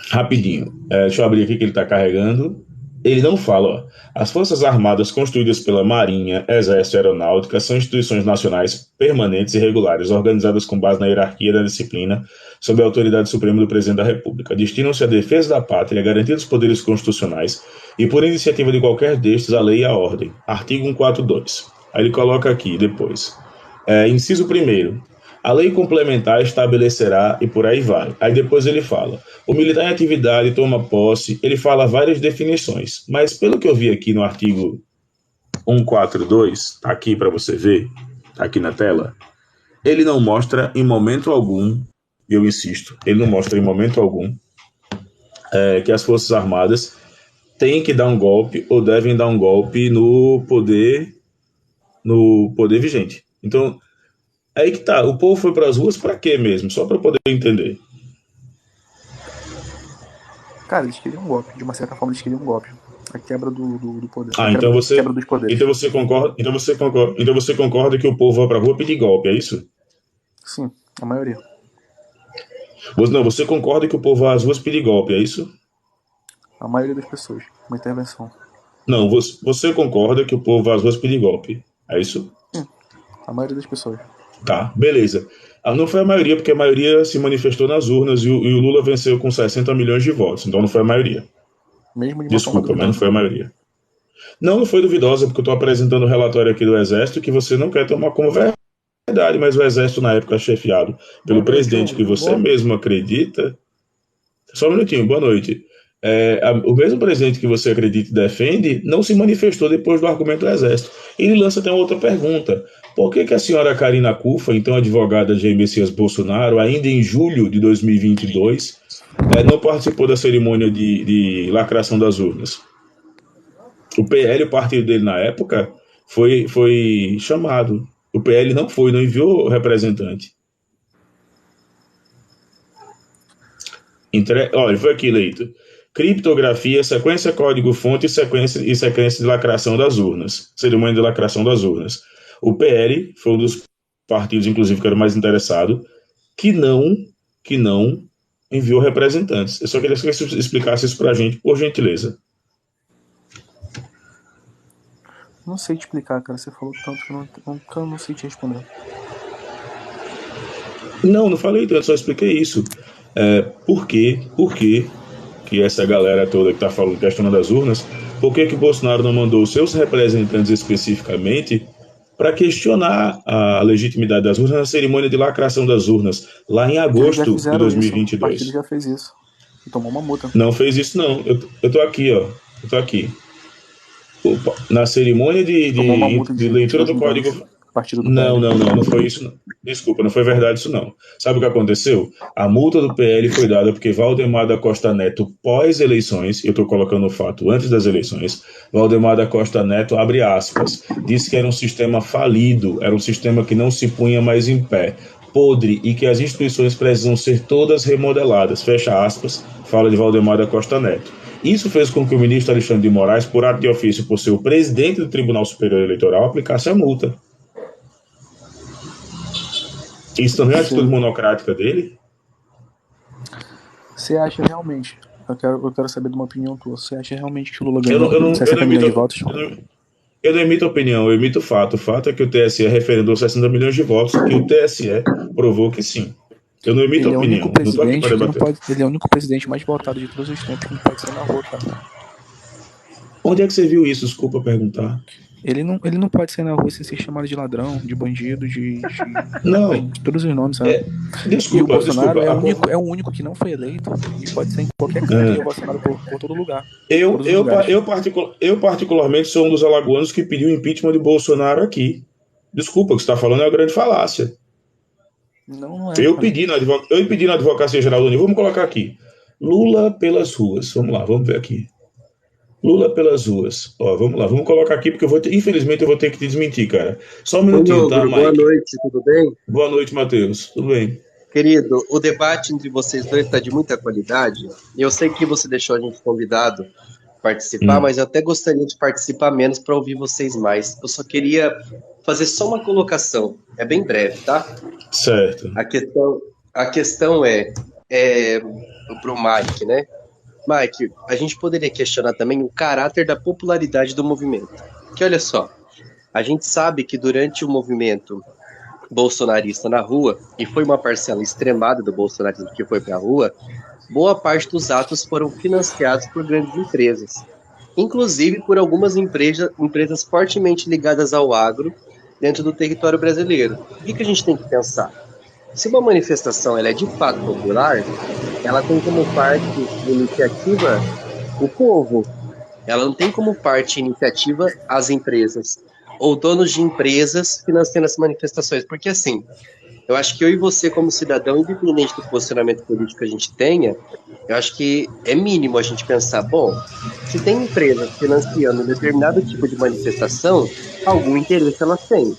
Rapidinho. Deixa eu abrir aqui que ele está carregando. Ele não fala, ó. As Forças Armadas constituídas pela Marinha, Exército e Aeronáutica são instituições nacionais permanentes e regulares, organizadas com base na hierarquia da disciplina, sob a autoridade suprema do Presidente da República. Destinam-se à defesa da pátria, à garantia dos poderes constitucionais e, por iniciativa de qualquer destes, a lei e a ordem. Artigo 142. Aí ele coloca aqui, depois. Inciso 1º. A lei complementar estabelecerá e por aí vai. Aí depois ele fala, o militar em atividade toma posse, ele fala várias definições, mas pelo que eu vi aqui no artigo 142, tá aqui para você ver, tá aqui na tela, ele não mostra em momento algum, e eu insisto, ele não mostra em momento algum que as Forças Armadas têm que dar um golpe ou devem dar um golpe no poder vigente. Então, aí que tá, o povo foi para as ruas para quê mesmo? Só para poder entender. Cara, eles queriam um golpe, de uma certa forma eles queriam um golpe. A quebra do poder. Então você quebra dos poderes. Então você concorda que o povo vai para a rua pedir golpe, é isso? Sim, a maioria. Você concorda que o povo vai às ruas pedir golpe, é isso? A maioria das pessoas, uma intervenção. Não, você concorda que o povo vai às ruas pedir golpe, é isso? Sim, a maioria das pessoas. Tá, beleza. Não foi a maioria, porque a maioria se manifestou nas urnas e o Lula venceu com 60 milhões de votos, então não foi a maioria. Mesmo de Desculpa, mas não foi a maioria. Não foi duvidosa, porque eu estou apresentando o relatório aqui do Exército que você não quer tomar como verdade, mas o Exército na época chefiado pelo presidente que você mesmo acredita... Só um minutinho, boa noite. O mesmo presidente que você acredita e defende não se manifestou depois do argumento do Exército. Ele lança até uma outra pergunta. Por que a senhora Karina Cufa, então advogada de Jair Messias Bolsonaro, ainda em julho de 2022, não participou da cerimônia de lacração das urnas? O PL, o partido dele na época, foi chamado. O PL não enviou representante. Olha, foi aqui, Leito. Criptografia, sequência código-fonte e sequência de lacração das urnas. Cerimônia de lacração das urnas. O PL foi um dos partidos, inclusive, que era o mais interessado, que não enviou representantes. Eu só queria que você explicasse isso pra gente, por gentileza. Não sei te explicar, cara. Você falou tanto que eu não sei te responder. Não falei tanto, só expliquei isso. Por que essa galera toda que está falando, questionando as urnas, por que Bolsonaro não mandou os seus representantes especificamente para questionar a legitimidade das urnas na cerimônia de lacração das urnas, lá em agosto de 2022? O partido já fez isso. E tomou uma multa. Não fez isso, não. Eu tô aqui, ó. Eu tô aqui. Na cerimônia de leitura do código... Não foi isso não. Desculpa, não foi verdade isso não. Sabe o que aconteceu? A multa do PL foi dada porque Valdemar da Costa Neto, pós-eleições, eu estou colocando o fato antes das eleições, Valdemar da Costa Neto, abre aspas, disse que era um sistema falido, era um sistema que não se punha mais em pé, podre e que as instituições precisam ser todas remodeladas, fecha aspas, fala de Valdemar da Costa Neto. Isso fez com que o ministro Alexandre de Moraes, por ato de ofício, por ser o presidente do Tribunal Superior Eleitoral, aplicasse a multa. Isso também é a atitude monocrática dele? Você acha realmente? Eu quero saber de uma opinião tua. Você acha realmente que o Lula ganhou 60 milhões de votos? Eu não emito opinião, eu emito fato. O fato é que o TSE referendou 60 milhões de votos e o TSE provou que sim. Eu não emito Ele é o único opinião, não estou aqui para presidente que não debater. pode. Ele é o único presidente mais votado de todos os tempos que não pode sair na rua, cara. Onde é que você viu isso? Desculpa perguntar. Ele não pode sair na rua sem ser chamado de ladrão, de bandido, Não, de todos os nomes, sabe? E o desculpa. Bolsonaro é o único que não foi eleito e pode ser em qualquer canto e Bolsonaro por todo lugar. Eu particularmente sou um dos alagoanos que pediu o impeachment de Bolsonaro aqui. Desculpa, o que você está falando é uma grande falácia. Não é. Eu pedi na Advocacia Geral da União, vamos colocar aqui. Lula pelas ruas. Vamos lá, vamos ver aqui. Lula pelas ruas. Ó, vamos lá, vamos colocar aqui, porque infelizmente eu vou ter que te desmentir, cara. Só um minutinho, tá, Mike? Boa noite, tudo bem? Boa noite, Matheus. Tudo bem? Querido, o debate entre vocês dois está de muita qualidade. Eu sei que você deixou a gente convidado a participar, mas eu até gostaria de participar menos para ouvir vocês mais. Eu só queria fazer só uma colocação. É bem breve, tá? Certo. A questão é pro Mike, né? Mike, a gente poderia questionar também o caráter da popularidade do movimento. Que olha só, a gente sabe que durante o movimento bolsonarista na rua, e foi uma parcela extremada do bolsonarismo que foi para a rua, boa parte dos atos foram financiados por grandes empresas, inclusive por algumas empresas fortemente ligadas ao agro dentro do território brasileiro. O que a gente tem que pensar? Se uma manifestação ela é de fato popular, ela tem como parte iniciativa o povo. Ela não tem como parte iniciativa as empresas ou donos de empresas financiando as manifestações. Porque assim, eu acho que eu e você como cidadão, independente do posicionamento político que a gente tenha, eu acho que é mínimo a gente pensar, bom, se tem empresas financiando um determinado tipo de manifestação, algum interesse elas têm.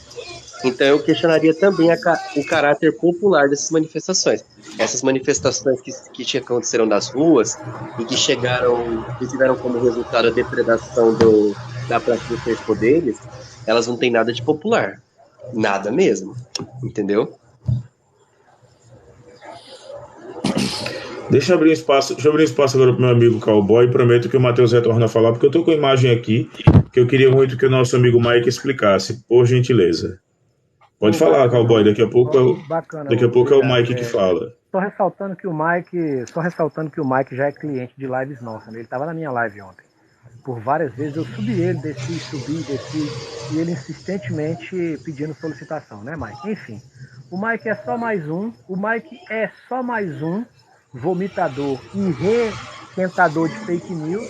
Então eu questionaria também o caráter popular dessas manifestações. Essas manifestações que aconteceram nas ruas e que tiveram como resultado a depredação da Praça dos Três Poderes, elas não têm nada de popular. Nada mesmo. Entendeu? Deixa eu abrir espaço agora para o meu amigo Cowboy. Prometo que o Matheus retorna a falar, porque eu estou com a imagem aqui que eu queria muito que o nosso amigo Mike explicasse, por gentileza. Pode falar, Cowboy, daqui a pouco é o Mike que fala. Só ressaltando que o Mike já é cliente de lives nossas, né? Ele estava na minha live ontem. Por várias vezes eu subi, e ele insistentemente pedindo solicitação, né, Mike? Enfim, o Mike é só mais um vomitador e requentador de fake news,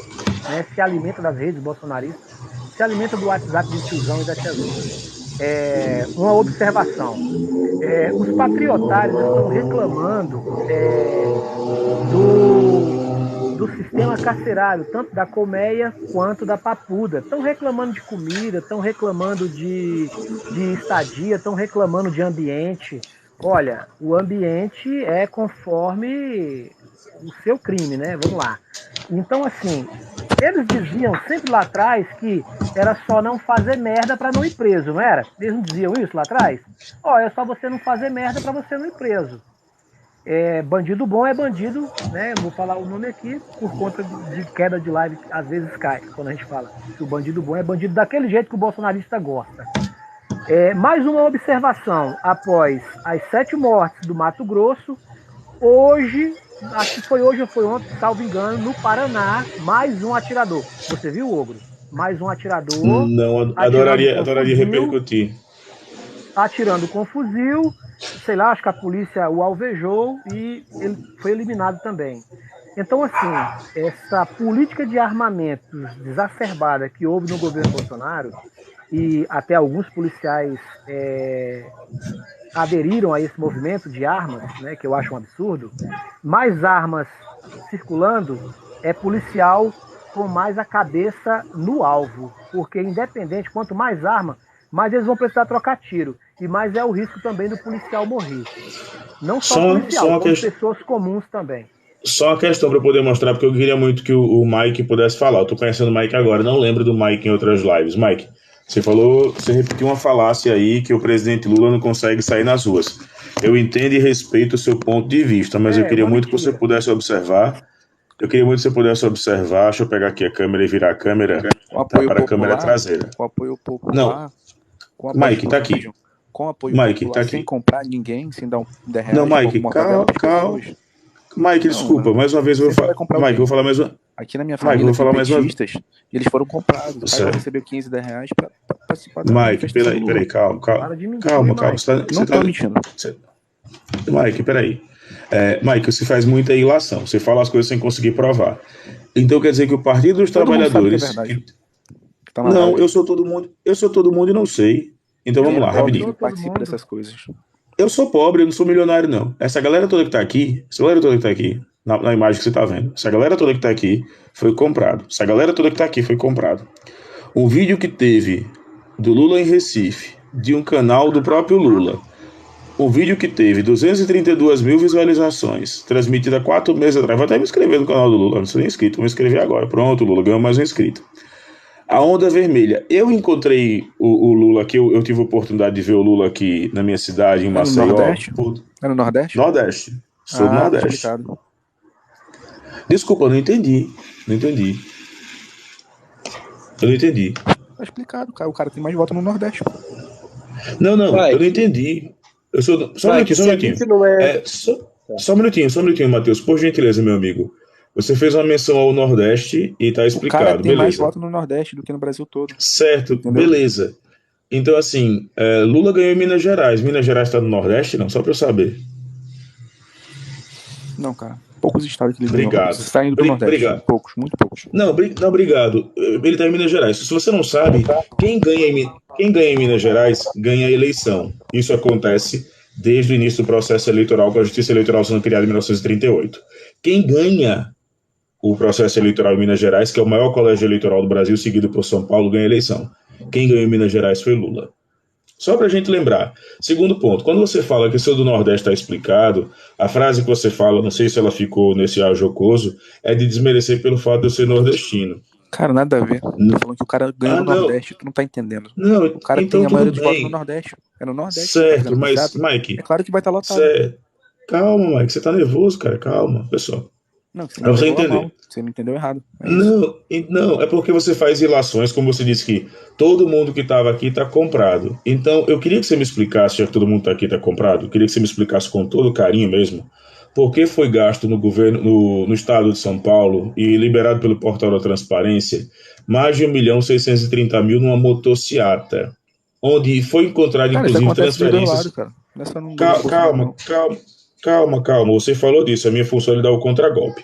né? Se alimenta das redes bolsonaristas, se alimenta do WhatsApp de tiozão e da tiazona. Uma observação, os patriotários estão reclamando do sistema carcerário, tanto da colmeia quanto da papuda. Estão reclamando de comida, estão reclamando de estadia, estão reclamando de ambiente. Olha, o ambiente é conforme o seu crime, né? Vamos lá. Então, assim, eles diziam sempre lá atrás que era só não fazer merda para não ir preso, não era? Eles não diziam isso lá atrás? É só você não fazer merda para você não ir preso. Bandido bom é bandido, né? Vou falar o nome aqui por conta de queda de live, às vezes cai, quando a gente fala que o bandido bom é bandido daquele jeito que o bolsonarista gosta. Mais uma observação, após as 7 mortes do Mato Grosso, hoje, acho que foi hoje ou foi ontem, salvo engano, no Paraná, mais um atirador. Você viu, Ogro? Mais um atirador. Não, adoraria repercutir. Atirando com fuzil, sei lá, acho que a polícia o alvejou e ele foi eliminado também. Então, assim, essa política de armamentos exacerbada que houve no governo Bolsonaro, e até alguns policiais aderiram a esse movimento de armas, né, que eu acho um absurdo, mais armas circulando, policial com mais a cabeça no alvo, porque independente, quanto mais arma, mais eles vão precisar trocar tiro, e mais é o risco também do policial morrer. Não só o policial, como pessoas comuns também. Só uma questão para eu poder mostrar, porque eu queria muito que o Mike pudesse falar. Eu tô conhecendo o Mike agora, não lembro do Mike em outras lives. Mike, você repetiu uma falácia aí que o presidente Lula não consegue sair nas ruas. Eu entendo e respeito o seu ponto de vista, mas eu queria muito que você pudesse observar Eu queria muito que você pudesse observar. Deixa eu pegar aqui a câmera e virar a câmera. O apoio Para a câmera popular, traseira. o apoio popular, Não, com apoio Mike, tá aqui. vejam, com apoio Mike, tá popular, sem aqui. comprar ninguém, sem dar um 10 Não, reais pra Mike, mortadela pras calma. pessoas. Mike, Não, desculpa, mano. mais uma vez eu vou Você vai falar. comprar o Mike, eu quê? vou falar mais uma. Aqui na minha Mike, eu família vou tem falar mais uma. petistas e eles foram comprados. O cara Certo. recebeu 15 10 reais pra participar da Mike, manifestação do Lula. peraí, calma. Para de mentir, Calma. Mike. Não tô mentindo. Mike, peraí. Mike, você faz muita ilação. Você fala as coisas sem conseguir provar. Então quer dizer que o Partido dos Todo mundo sabe que é Trabalhadores. verdade. Que tá na Não, live. eu sou todo mundo e não sei. Então vamos lá, Quem é pobre rapidinho. que participa dessas coisas. Eu sou pobre, eu não sou milionário, não. Essa galera toda que tá aqui, na imagem que você tá vendo, essa galera toda que tá aqui foi comprado. Essa galera toda que tá aqui foi comprado. Um vídeo que teve do Lula em Recife, de um canal do próprio Lula. Um vídeo que teve 232 mil visualizações, transmitido há 4 meses atrás. Vou até me inscrever no canal do Lula, não sou nem inscrito, vou me inscrever agora. Pronto, Lula ganhou mais um inscrito. A Onda Vermelha. Eu encontrei o Lula aqui, eu tive a oportunidade de ver o Lula aqui na minha cidade, em Maceió. É no Nordeste? Nordeste. Sou do Nordeste. Explicado. Desculpa, eu não entendi. Eu não entendi. Tá explicado, cara. O cara tem mais voto no Nordeste. Não, eu não Mike. entendi. Só um Mike, minutinho. Só um minutinho, Matheus. Por gentileza, meu amigo. Você fez uma menção ao Nordeste e tá O explicado, cara tem mais beleza. voto no Nordeste do que no Brasil todo. Certo, Entendeu? beleza. Então, assim, Lula ganhou em Minas Gerais. Minas Gerais tá no Nordeste? Não, só pra eu saber. Não, cara. Poucos estados que ele ganhou. Obrigado. Você tá indo pro Nordeste. Obrigado. Poucos, muito poucos. Não, obrigado. Ele tá em Minas Gerais. Se você não sabe, quem ganha em Minas Gerais ganha a eleição. Isso acontece desde o início do processo eleitoral, com a Justiça Eleitoral sendo criada em 1938. Quem ganha o processo eleitoral em Minas Gerais, que é o maior colégio eleitoral do Brasil, seguido por São Paulo, ganha a eleição. Quem ganhou em Minas Gerais foi Lula. Só pra gente lembrar. Segundo ponto, quando você fala que seu do Nordeste está explicado, a frase que você fala, não sei se ela ficou nesse ar jocoso, é de desmerecer pelo fato de eu ser nordestino. Cara, nada a ver. Tô falando que o cara ganha no Nordeste, tu não tá entendendo. Não, O cara então tem a maioria tudo dos votos bem. no Nordeste. É no Nordeste. Certo, tá mas, certo? Mike, É claro que vai estar lotado. certo. Calma, Mike, você tá nervoso, cara, calma, pessoal. Não, você Pra você entendeu entender. mal. Você não entendeu errado. É isso. Não, é porque você faz ilações, como você disse que todo mundo que estava aqui está comprado. Então, eu queria que você me explicasse, já que todo mundo está aqui está comprado, eu queria que você me explicasse com todo carinho mesmo, por que foi gasto no governo, no estado de São Paulo e liberado pelo portal da transparência, mais de 1.630.000 numa motociata, onde foi encontrado, Cara, isso inclusive, acontece dos dois transferências. lados, cara. Nessa não Calma. Você falou disso. A minha função é dar o contragolpe.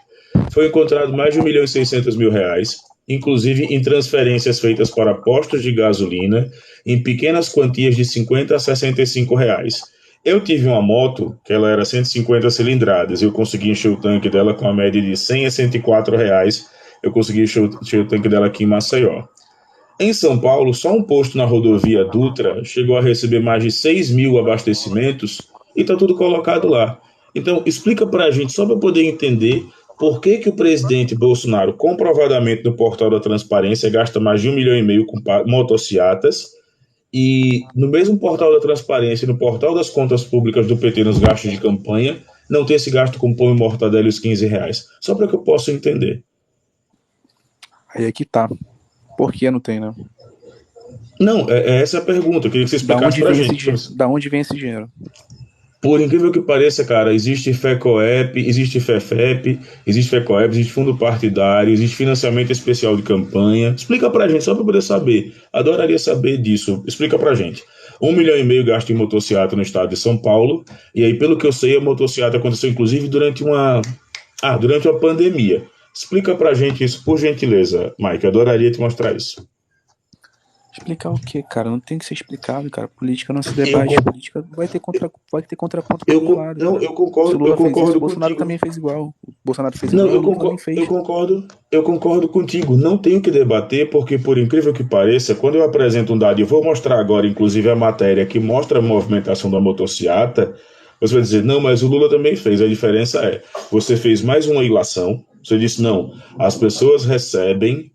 Foi encontrado mais de 1.600.000 reais, inclusive em transferências feitas para postos de gasolina, em pequenas quantias de 50 a 65 reais. Eu tive uma moto, que ela era 150 cilindradas, eu consegui encher o tanque dela com a média de 100 a 104 reais. Eu consegui encher o tanque dela aqui em Maceió. Em São Paulo, só um posto na rodovia Dutra chegou a receber mais de 6 mil abastecimentos e está tudo colocado lá. Então, explica para a gente, só para poder entender, por que o presidente Bolsonaro, comprovadamente no portal da transparência, gasta mais de 1,5 milhão com motociatas, e no mesmo portal da transparência e no portal das contas públicas do PT nos gastos de campanha, não tem esse gasto com pão e mortadela e os 15 reais. Só para que eu possa entender. Aí é que tá. Por que não tem, né? Não, essa é a pergunta. Eu queria que você explicasse pra gente. Da onde vem esse dinheiro? Por incrível que pareça, cara, existe FECOEP, existe FEFEP, existe FECOEP, existe fundo partidário, existe financiamento especial de campanha. Explica pra gente, só pra poder saber. Adoraria saber disso. Explica pra gente. 1,5 milhão gasto em motociata no estado de São Paulo. E aí, pelo que eu sei, a motociata aconteceu, inclusive, durante uma pandemia. Explica pra gente isso, por gentileza, Mike. Eu adoraria te mostrar isso. Explicar o quê, cara? Não tem que ser explicado, cara. Política não se debate. Política vai ter contraponto pro outro lado. Não, eu concordo contigo. O Bolsonaro contigo. também fez igual. O Bolsonaro fez Não, igual, o Lula também fez. eu concordo contigo. Não tenho que debater, porque, por incrível que pareça, quando eu apresento um dado, e eu vou mostrar agora, inclusive, a matéria que mostra a movimentação da motociata, você vai dizer, não, mas o Lula também fez. A diferença é, você fez mais uma ilação, você disse, não, as pessoas recebem,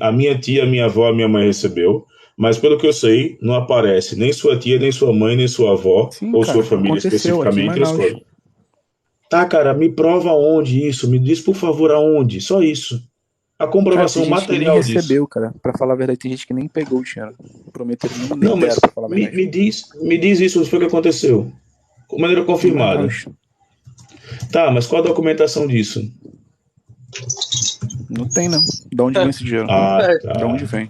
a minha tia, a minha avó, a minha mãe recebeu, mas pelo que eu sei, não aparece nem sua tia, nem sua mãe, nem sua avó, Sim, ou cara, sua família aconteceu aqui em especificamente. Manaus. Tá, cara, me prova onde isso, me diz por favor aonde, só isso. A Cara, tem comprovação gente que nem material disso. recebeu, cara. Pra falar a verdade, tem gente que nem pegou o dinheiro. Prometeram, nem Não, deram, mas pra falar a me, verdade. me diz isso, o que foi que aconteceu? De maneira Ah, confirmada. Tá, mas qual a documentação disso? não tem, não. Da onde vem esse dinheiro? Ah, Da onde tá. vem?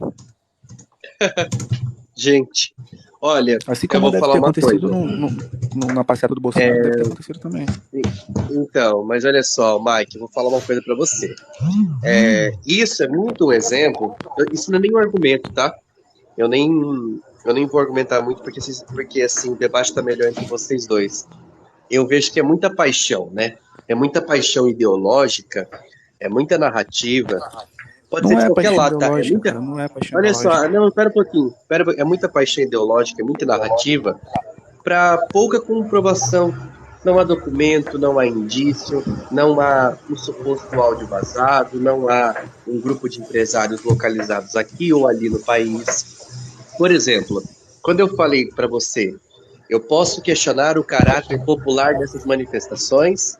Gente, olha, Assim eu como vou deve falar ter uma acontecido coisa. na passeata do Bolsonaro, deve ter acontecido também. Então, mas olha só, Mike, eu vou falar uma coisa pra você. Isso é muito um exemplo. Isso não é nenhum argumento, tá? Eu nem, eu nem vou argumentar muito porque assim, o debate tá melhor entre vocês dois. Eu vejo que é muita paixão, né? É muita paixão ideológica, é muita narrativa. Pode ser Não de é qualquer paixão lado, tá? É ideológica, muita. cara. Não é paixão Olha só, ideológica. não, espera um pouquinho. É muita paixão ideológica, é muita narrativa para pouca comprovação. Não há documento, não há indício, não há um suposto áudio vazado, não há um grupo de empresários localizados aqui ou ali no país. Por exemplo, quando eu falei para você, eu posso questionar o caráter popular dessas manifestações,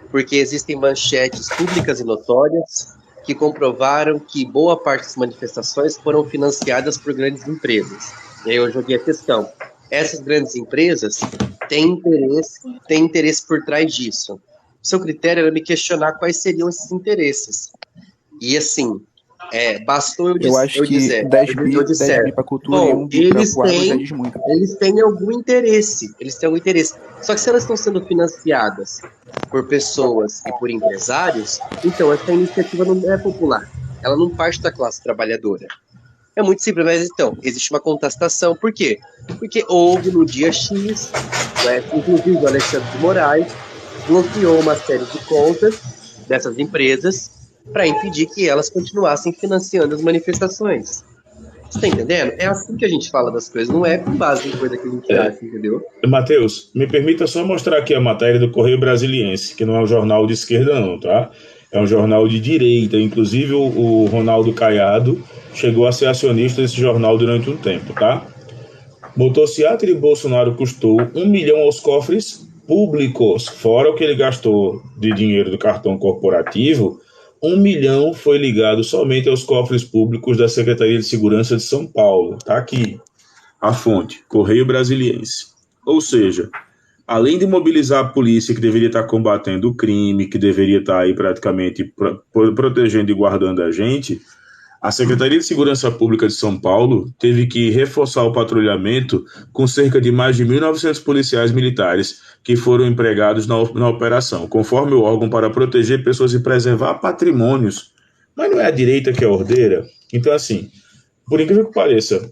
porque existem manchetes públicas e notórias que comprovaram que boa parte das manifestações foram financiadas por grandes empresas. E aí eu joguei a questão. Essas grandes empresas têm interesse por trás disso. O seu critério era me questionar quais seriam esses interesses. E assim, bastou Eu acho eu que dizer, 10 bi pra cultura e bom, 1 bi pro agro já diz muito. eles têm algum interesse, eles têm algum interesse. Só que se elas estão sendo financiadas por pessoas e por empresários, então essa iniciativa não é popular. Ela não parte da classe trabalhadora. É muito simples, mas então, existe uma contestação. Por quê? Porque houve no dia X, né, inclusive o Alexandre de Moraes bloqueou uma série de contas dessas empresas para impedir que elas continuassem financiando as manifestações. Você tá entendendo? É assim que a gente fala das coisas, não é com base em coisa que a gente acha, entendeu? Matheus, me permita só mostrar aqui a matéria do Correio Brasiliense, que não é um jornal de esquerda, não, tá? É um jornal de direita. Inclusive, o Ronaldo Caiado chegou a ser acionista desse jornal durante um tempo, tá? Motociata de Bolsonaro custou 1 milhão aos cofres públicos, fora o que ele gastou de dinheiro do cartão corporativo. 1 milhão foi ligado somente aos cofres públicos da Secretaria de Segurança de São Paulo. Tá aqui a fonte, Correio Brasiliense. Ou seja, além de mobilizar a polícia que deveria estar combatendo o crime, que deveria estar aí praticamente protegendo e guardando a gente, a Secretaria de Segurança Pública de São Paulo teve que reforçar o patrulhamento com cerca de mais de 1.900 policiais militares que foram empregados na operação, conforme o órgão, para proteger pessoas e preservar patrimônios. Mas não é a direita que é ordeira? Então, assim, por incrível que pareça,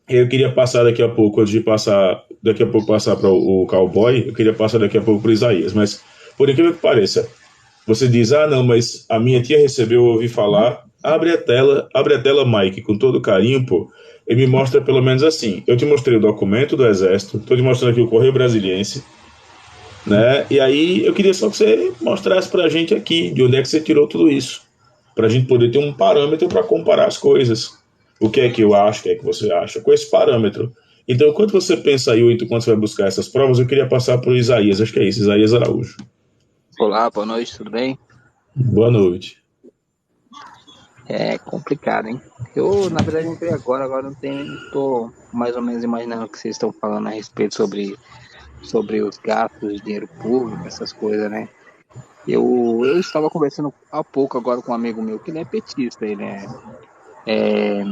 eu queria passar daqui a pouco, antes de passar para o cowboy, eu queria passar daqui a pouco para o Isaías, mas por incrível que pareça, você diz, ah não, mas a minha tia recebeu, eu ouvi falar, abre a tela, Mike, com todo carinho, pô, e me mostra pelo menos assim, eu te mostrei o documento do Exército, estou te mostrando aqui o Correio Brasiliense, né, e aí eu queria só que você mostrasse pra gente aqui, de onde é que você tirou tudo isso, pra gente poder ter um parâmetro para comparar as coisas. O que é que eu acho, o que é que você acha, com esse parâmetro. Então, enquanto você pensa aí, ou enquanto você vai buscar essas provas, eu queria passar para o Isaías, acho que é isso, Isaías Araújo. Olá, boa noite, tudo bem? Boa noite. É complicado, hein? Eu, na verdade, entrei agora não tenho, tô mais ou menos imaginando o que vocês estão falando a respeito sobre os gastos de dinheiro público, essas coisas, né? Eu estava conversando há pouco agora com um amigo meu, que ele é petista, ele é... é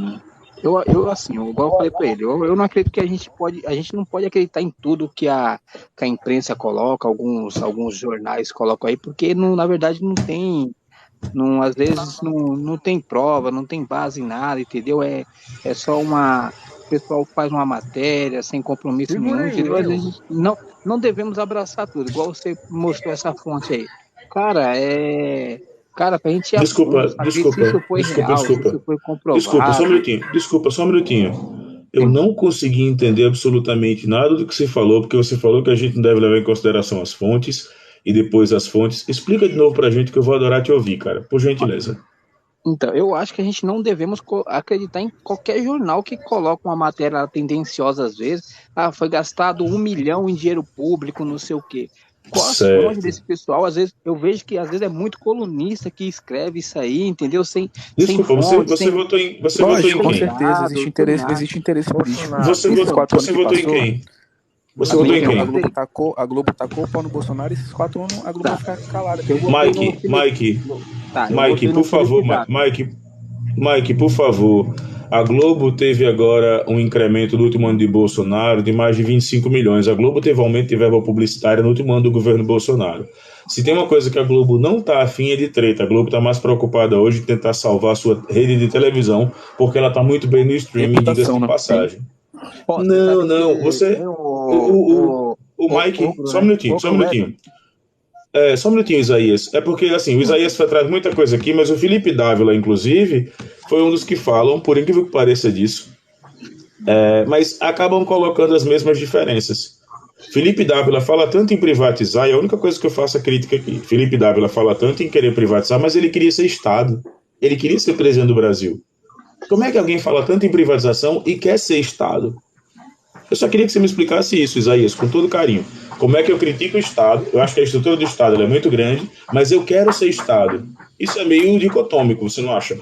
assim, igual eu falei pra ele, eu não acredito que a gente não pode acreditar em tudo que a imprensa coloca, alguns jornais colocam aí, porque não, na verdade não tem, não, às vezes não tem prova, não tem base em nada, entendeu? É só o pessoal faz uma matéria sem compromisso Segura nenhum, aí, entendeu? Às meu. vezes não devemos abraçar tudo, igual você mostrou essa fonte aí. Cara, cara, pra gente ir a fundo, Desculpa, saber se desculpa, isso foi desculpa, real, se desculpa. isso foi Desculpa, só um comprovado. minutinho. Desculpa, só um minutinho. Eu não consegui entender absolutamente nada do que você falou, porque você falou que a gente não deve levar em consideração as fontes e depois as fontes. Explica de novo pra gente que eu vou adorar te ouvir, cara. Por gentileza. Então, eu acho que a gente não devemos acreditar em qualquer jornal que coloca uma matéria tendenciosa às vezes. Ah, foi gastado 1 milhão em dinheiro público, não sei o quê. qual a Certo. fonte desse pessoal? Às vezes eu vejo que às vezes é muito colunista que escreve isso aí, entendeu? Sem Desculpa, fonte, você sem votou em Lógico, com quem? certeza, nada. existe interesse político. Bolsonaro. Esses 4 anos Você que votou em passou, quem? Você a votou em Globo, quem? a Globo tacou o pau no Bolsonaro e esses 4 anos a Globo Tá. vai ficar calada. Eu votei no Mike, Felipe. Mike, Tá, eu Mike, votei no por favor, Felipe Dávila. Mike, por favor. A Globo teve agora um incremento no último ano de Bolsonaro de mais de 25 milhões. A Globo teve aumento de verba publicitária no último ano do governo Bolsonaro. Se tem uma coisa que a Globo não está afim é de treta. A Globo está mais preocupada hoje em tentar salvar a sua rede de televisão, porque ela está muito bem no streaming, diga-se Reputação, de né? passagem. Ó, Não, sabe não, que você... O Mike, Ogro, só um né? minutinho, só um minutinho. Só um minutinho, Isaías. É porque, assim, o Isaías traz muita coisa aqui, mas o Felipe Dávila, inclusive, foi um dos que falam, por incrível que pareça disso, mas acabam colocando as mesmas diferenças. Felipe Dávila fala tanto em privatizar, e a única coisa que eu faço é crítica aqui. Felipe Dávila fala tanto em querer privatizar, mas ele queria ser Estado. Ele queria ser presidente do Brasil. Como é que alguém fala tanto em privatização e quer ser Estado? Eu só queria que você me explicasse isso, Isaías, com todo carinho. Como é que eu critico o Estado? Eu acho que a estrutura do Estado ela é muito grande, mas eu quero ser Estado. Isso é meio dicotômico, você não acha?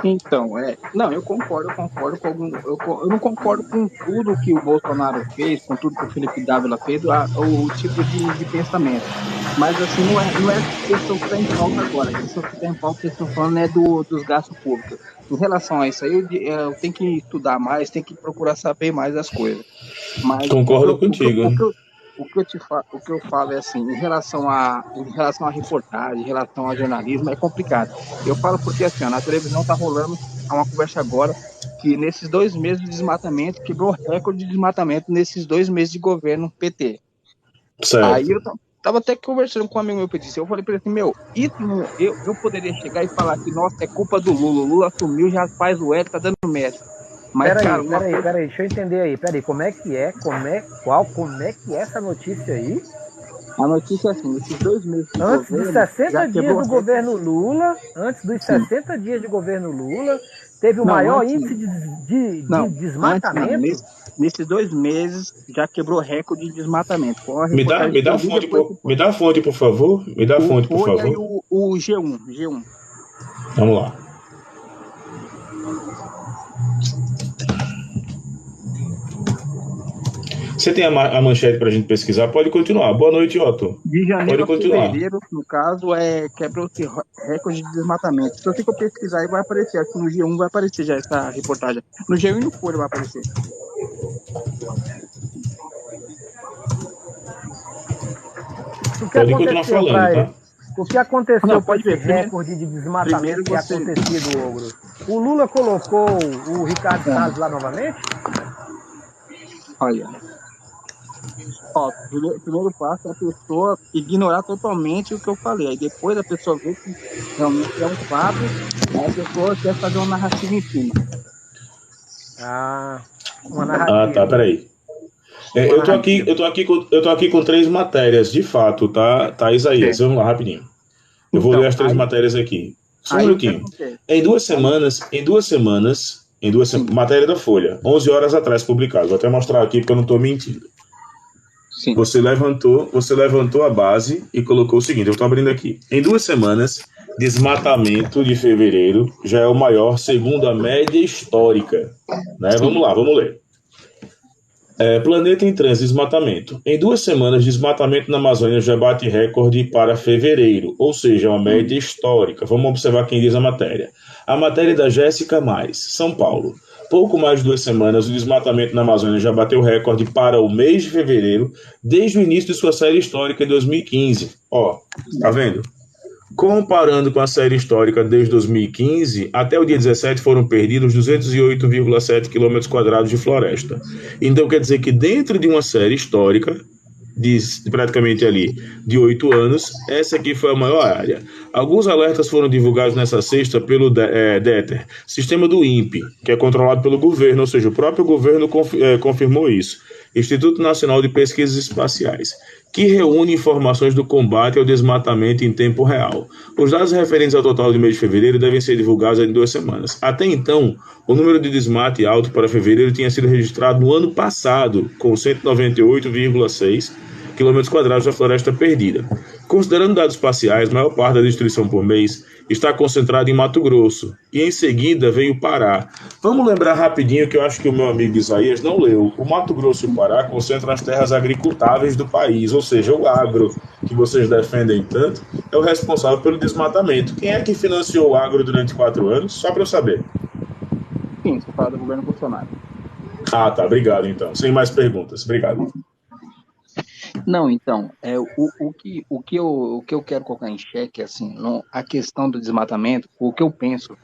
Então, não, eu concordo com eu não concordo com tudo que o Bolsonaro fez, com tudo que o Felipe Dávila fez, o tipo de pensamento. Mas assim, não é a questão que está em pauta agora. A questão que está em pauta que eu estou falando é dos gastos públicos. Em relação a isso aí, eu tenho que estudar mais, tenho que procurar saber mais as coisas. Mas Concordo contigo. o que eu falo é assim, em relação à reportagem, em relação ao jornalismo, é complicado. Eu falo porque assim, na televisão está rolando uma conversa agora que nesses 2 meses de desmatamento, quebrou recorde de desmatamento nesses 2 meses de governo PT. Certo. Aí eu tava até conversando com um amigo meu petista, eu falei pra ele assim, eu poderia chegar e falar que, nossa, é culpa do Lula, o Lula assumiu, já faz o L, tá dando mérito. Mas, Peraí, cara, deixa eu entender aí, como é que é essa notícia aí? A notícia é assim, nesses 2 meses de Antes governo, dos 60 já dias quebrou do governo Lula, teve o Não, maior antes índice de desmatamento. Antes, nesses 2 meses, já quebrou recorde de desmatamento. Me dá a fonte, por favor. Me dá a fonte, por favor. E o G1. Vamos lá. Você tem a manchete para a gente pesquisar? Pode continuar. Boa noite, Otto. De janeiro Pode a continuar. fevereiro, no caso, quebrou-se recorde de desmatamento. Se você for pesquisar, aí vai aparecer. Acho que no G1 vai aparecer já essa reportagem. No G1 e no Folha vai aparecer. Pode continuar falando, tá? O que aconteceu com esse ver, recorde de desmatamento que você... acontecido, Ogro? O Lula colocou o Ricardo Salles lá novamente? Olha, primeiro passo é a pessoa ignorar totalmente o que eu falei. Aí depois a pessoa vê que realmente é um fato, aí a pessoa quer fazer uma narrativa em cima. Uma narrativa. Ah, tá, peraí. Eu tô aqui com 3 matérias, de fato, tá, Isaías? Vamos lá, rapidinho. Eu vou ler as 3 matérias aqui. Só um minutinho. Em duas semanas, matéria da Folha, 11 horas atrás publicado. Vou até mostrar aqui porque eu não estou mentindo. Sim. Você levantou a base e colocou o seguinte, eu estou abrindo aqui. Em 2 semanas, desmatamento de fevereiro já é o maior segundo a média histórica. Né? Vamos lá, vamos ler. Planeta em trânsito, desmatamento. Em 2 semanas, desmatamento na Amazônia já bate recorde para fevereiro, ou seja, uma média histórica. Vamos observar quem diz a matéria. A matéria é da Jéssica Mais, São Paulo. Pouco mais de 2 semanas, o desmatamento na Amazônia já bateu recorde para o mês de fevereiro, desde o início de sua série histórica em 2015. Ó, tá vendo? Comparando com a série histórica desde 2015, até o dia 17 foram perdidos 208,7 km² de floresta. Então quer dizer que dentro de uma série histórica, de praticamente ali de 8 anos, essa aqui foi a maior área. Alguns alertas foram divulgados nessa sexta pelo DETER, sistema do INPE, que é controlado pelo governo, ou seja, o próprio governo confirmou isso. Instituto Nacional de Pesquisas Espaciais, que reúne informações do combate ao desmatamento em tempo real. Os dados referentes ao total de mês de fevereiro devem ser divulgados em 2 semanas. Até então, o número de desmate alto para fevereiro tinha sido registrado no ano passado, com 198,6, km² da floresta perdida. Considerando dados parciais, a maior parte da destruição por mês está concentrada em Mato Grosso, e em seguida veio o Pará. Vamos lembrar rapidinho que eu acho que o meu amigo Isaías não leu. O Mato Grosso e o Pará concentram as terras agricultáveis do país, ou seja, o agro que vocês defendem tanto é o responsável pelo desmatamento. Quem é que financiou o agro durante 4 anos? Só para eu saber. Sim, você fala do governo Bolsonaro. Ah, tá. Obrigado, então. Sem mais perguntas. Obrigado. Não, então, o que eu quero colocar em xeque, assim, a questão do desmatamento, o que eu penso,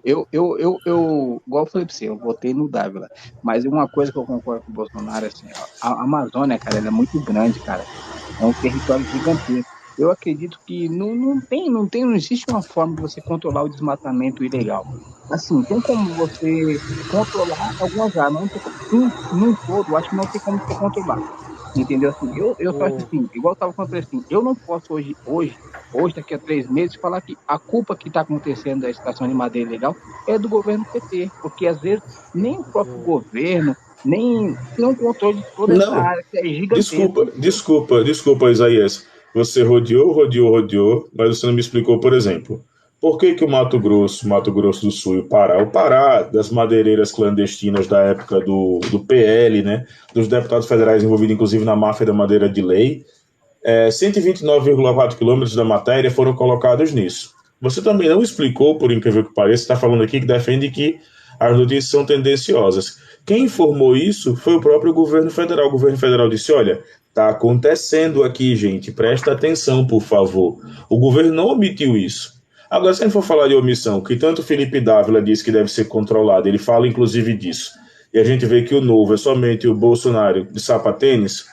igual eu falei pra você, eu votei no Dávila, mas uma coisa que eu concordo com o Bolsonaro, assim, a Amazônia, cara, ela é muito grande, cara, é um território gigantesco. Eu acredito que não existe uma forma de você controlar o desmatamento ilegal. Assim, tem como você controlar algumas áreas, num todo, acho que não tem como você controlar. Entendeu? Assim, eu só acho assim, igual eu estava falando assim, eu não posso hoje, daqui a 3 meses, falar que a culpa que está acontecendo da extração de madeira ilegal é do governo PT, porque às vezes nem o próprio governo, nem tem um controle de toda essa Não, área que é gigantesca. desculpa, Isaías. Você rodeou, mas você não me explicou, por exemplo, por que o Mato Grosso do Sul e o Pará, das madeireiras clandestinas da época do PL, né, dos deputados federais envolvidos inclusive na máfia da madeira de lei, 129,4 quilômetros da matéria foram colocados nisso. Você também não explicou, por incrível que pareça, está falando aqui que defende que as notícias são tendenciosas. Quem informou isso foi o próprio governo federal. O governo federal disse, olha, está acontecendo aqui, gente, presta atenção, por favor. O governo não omitiu isso. Agora, se a gente for falar de omissão, que tanto Felipe Dávila disse que deve ser controlado, ele fala inclusive disso, e a gente vê que o novo é somente o Bolsonaro de sapatênis.